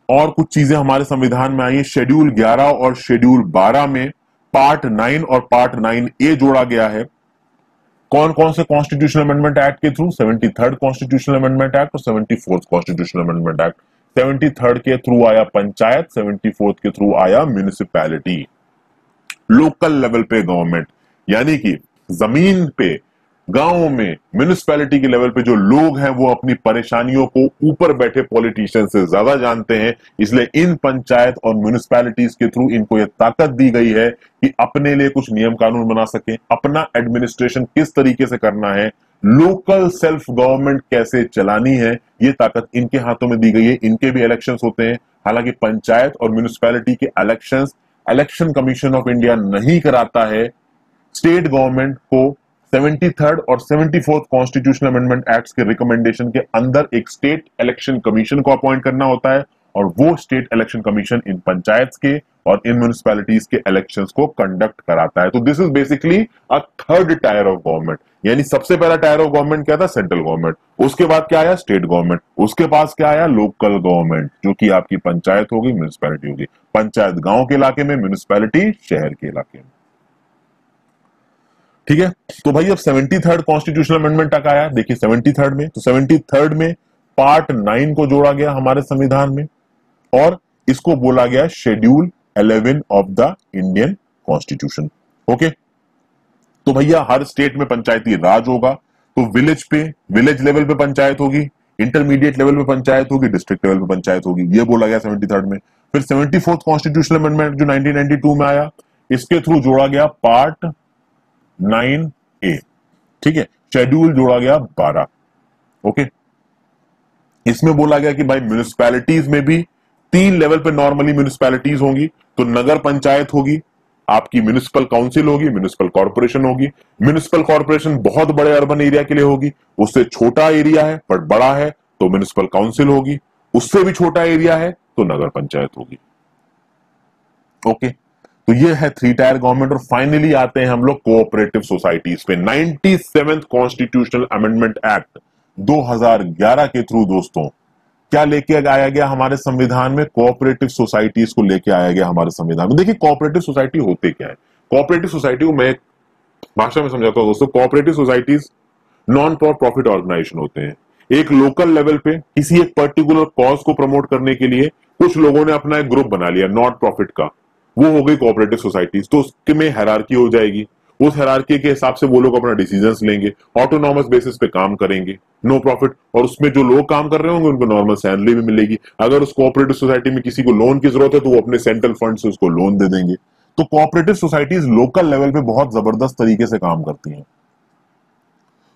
और कुछ चीजें हमारे संविधान में आई है। शेड्यूल 11 और शेड्यूल 12 में पार्ट 9 और पार्ट 9A जोड़ा गया है। कौन कौन से कॉन्स्टिट्यूशनल अमेंडमेंट एक्ट के through? 73rd constitutional amendment act और 74th constitutional amendment act. 73rd के थ्रू आया पंचायत, 74th के थ्रू आया म्युनिसिपैलिटी, लोकल लेवल पे गवर्नमेंट, यानी कि जमीन पे गांव में म्युनिसिपैलिटी के लेवल पे जो लोग हैं वो अपनी परेशानियों को ऊपर बैठे पॉलिटिशियन से ज्यादा जानते हैं। इसलिए इन पंचायत और म्युनिसिपैलिटीज के थ्रू इनको यह ताकत दी गई है कि अपने लिए कुछ नियम कानून बना सके, अपना एडमिनिस्ट्रेशन किस तरीके से करना है, लोकल सेल्फ गवर्नमेंट कैसे चलानी है, ये ताकत इनके हाथों में दी गई है। इनके भी इलेक्शंस होते हैं। हालांकि पंचायत और म्युनिसिपैलिटी के elections election commission of India नहीं कराता है। स्टेट गवर्नमेंट को 73rd और 74th कॉन्स्टिट्यूशनल अमेंडमेंट एक्ट्स के रिकमेंडेशन के अंदर एक स्टेट इलेक्शन कमीशन को अपॉइंट करना होता है और वो स्टेट इलेक्शन कमीशन इन पंचायत के और इन म्युनिसिपैलिटीज के इलेक्शंस को कंडक्ट कराता है। तो this is basically a 3rd tyre of government. यानी सबसे पहला टायर ऑफ गवर्नमेंट क्या था? Central government. उसके बाद क्या आया? State government. उसके पास क्या आया? लोकल गवर्नमेंट, जो कि आपकी पंचायत होगी, म्युनिसिपैलिटी होगी। पंचायत गांव के इलाके में, म्युनिसिपैलिटी शहर के इलाके में। ठीक है, तो भाई अब 73rd कॉन्स्टिट्यूशनल अमेंडमेंट तक आया। देखिए 73rd में, तो 73rd में पार्ट 9 को जोड़ा गया हमारे संविधान में और इसको बोला गया schedule 11 of the Indian constitution. Okay, तो भैया हर स्टेट में पंचायती राज होगा। तो विलेज लेवल पे पंचायत होगी, इंटरमीडिएट लेवल पे पंचायत होगी, डिस्ट्रिक्ट लेवल पे पंचायत होगी। ये बोला गया 73rd में। फिर 74th कॉन्स्टिट्यूशनल अमेंडमेंट जो 1992 में आया, इसके थ्रू जोड़ा गया पार्ट 9A। ठीक है, शेड्यूल जोड़ा गया 12। ओके, इसमें बोला गया कि भाई म्युनिसिपैलिटीज में भी 3 लेवल पे नॉर्मली म्युनिसिपैलिटीज होंगी। तो नगर पंचायत होगी, आपकी म्युनिसिपल काउंसिल होगी, म्युनिसिपल कॉर्पोरेशन होगी। म्युनिसिपल कॉर्पोरेशन बहुत बड़े अर्बन एरिया के लिए होगी, उससे छोटा एरिया है बट बड़ा है तो म्युनिसिपल काउंसिल होगी, उससे भी छोटा एरिया है तो नगर पंचायत होगी। ओके, तो ये है 3 टायर गवर्नमेंट। और फाइनली आते हैं हम लोग कोऑपरेटिव सोसाइटीज पे। 97th कॉन्स्टिट्यूशनल अमेंडमेंट एक्ट 2011 के थ्रू दोस्तों क्या लेके आया गया हमारे संविधान में? कोऑपरेटिव सोसाइटीज को लेके आया गया हमारे संविधान में। देखिए कोऑपरेटिव सोसाइटी होते क्या है? कोऑपरेटिव सोसाइटी को मैं भाषा में समझाता हूं दोस्तों। Cooperative societies non for profit organisation होते हैं। एक लोकल लेवल पे किसी एक पर्टिकुलर कॉज को प्रमोट करने के लिए कुछ लोगों ने अपना एक ग्रुप बना लिया नॉट प्रॉफिट का, वो हो गई कोऑपरेटिव सोसाइटीज। तो उसके में हायरार्की हो जाएगी, उस हायरार्की के हिसाब से वो लोग अपना डिसीजंस लेंगे, ऑटोनॉमस बेसिस पे काम करेंगे, नो प्रॉफिट, और उसमें जो लोग काम कर रहे होंगे उनको नॉर्मल सैलरी भी मिलेगी। अगर उस कोऑपरेटिव सोसाइटी में किसी को लोन की जरूरत है तो वो अपने सेंट्रल फंड से उसको लोन दे देंगे। तो कोऑपरेटिव सोसाइटीज लोकल लेवल पे बहुत जबरदस्त तरीके से काम करती हैं,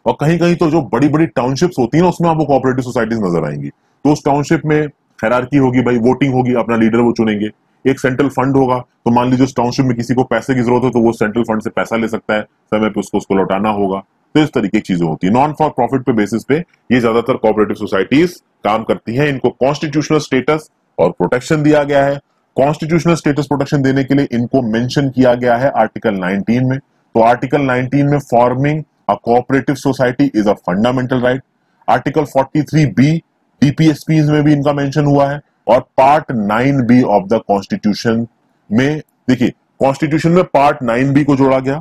और कहीं कहीं तो जो बड़ी बड़ी टाउनशिप्स होती हैं उसमें आपको कोऑपरेटिव सोसाइटीज नजर आएंगी। तो उस टाउनशिप में हायरार्की होगी, भाई वोटिंग होगी, अपना लीडर वो चुनेंगे, एक सेंट्रल फंड होगा, तो मान लीजिए उस टाउनशिप में किसी को पैसे की जरूरत है तो वो सेंट्रल फंड से पैसा ले सकता है, समय पे उसको लौटाना होगा। तो इस तरीके की चीजें होती है। नॉन फॉर प्रॉफिट पे बेसिस पे ये ज्यादातर कोऑपरेटिव सोसाइटीज काम करती हैं। इनको कॉन्स्टिट्यूशनल स्टेटस और प्रोटेक्शन दिया गया है। कॉन्स्टिट्यूशनल स्टेटस प्रोटेक्शन देने के लिए इनको मेंशन किया गया है आर्टिकल 19 में। तो आर्टिकल 19 में forming a cooperative society is a fundamental right. Article 43B DPSP में भी इनका मेंशन हुआ है, और part 9B of the constitution में, देखिए कॉन्स्टिट्यूशन में पार्ट 9B को जोड़ा गया,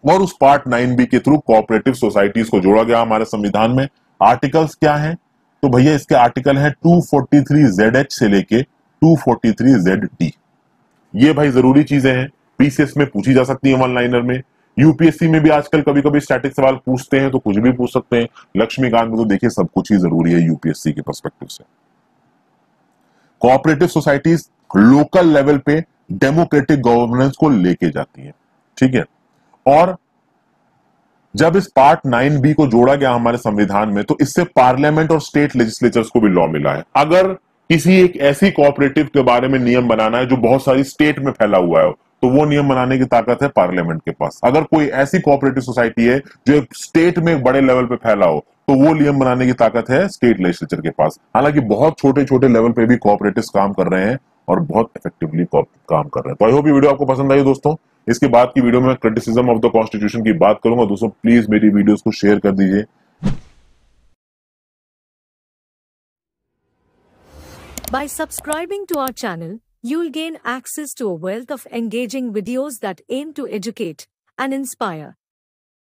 और उस पार्ट 9B के थ्रू कोऑपरेटिव सोसाइटीज को जोड़ा गया हमारे संविधान में। आर्टिकल्स क्या हैं? तो भैया इसके आर्टिकल हैं 243ZH से लेके 243ZD। ये भाई जरूरी चीजें हैं, पीसीएस में पूछी जा सकती है वन लाइनर में। यूपीएससी में भी आजकल कभी कभी स्टैटिक सवाल पूछते हैं, तो कुछ भी पूछ सकते हैं। लक्ष्मीकांत में तो देखिए सब कुछ ही जरूरी है यूपीएससी के पर्सपेक्टिव से। कोऑपरेटिव सोसाइटीज लोकल लेवल पे डेमोक्रेटिक गवर्नेंस को लेके जाती है, ठीक है। और जब इस पार्ट 9B को जोड़ा गया हमारे संविधान में, तो इससे पार्लियामेंट और स्टेट लेजिस्लेचर्स को भी लॉ मिला है। अगर किसी एक ऐसी कोऑपरेटिव के बारे में नियम बनाना है जो बहुत सारी स्टेट में फैला हुआ है, तो वो नियम बनाने की ताकत है पार्लियामेंट के पास। अगर कोई ऐसी कोऑपरेटिव सोसाइटी है जो एक स्टेट में एक बड़े लेवल पे फैला हो, तो वो नियम बनाने की ताकत है स्टेट लेजिस्लेचर के पास। हालांकि बहुत छोटे छोटे लेवल पे भी कोऑपरेटिव्स काम कर रहे हैं और बहुत इफेक्टिवली काम कर रहे हैं। तो आई होप ये वीडियो आपको पसंद आई दोस्तों। इसके बाद की वीडियो में क्रिटिसिज्म ऑफ द कॉन्स्टिट्यूशन की बात करूंगा। दोस्तों प्लीज मेरी वीडियोस को शेयर कर दीजिए। By subscribing to our channel, you'll gain access to a wealth of engaging videos that aim to educate and inspire.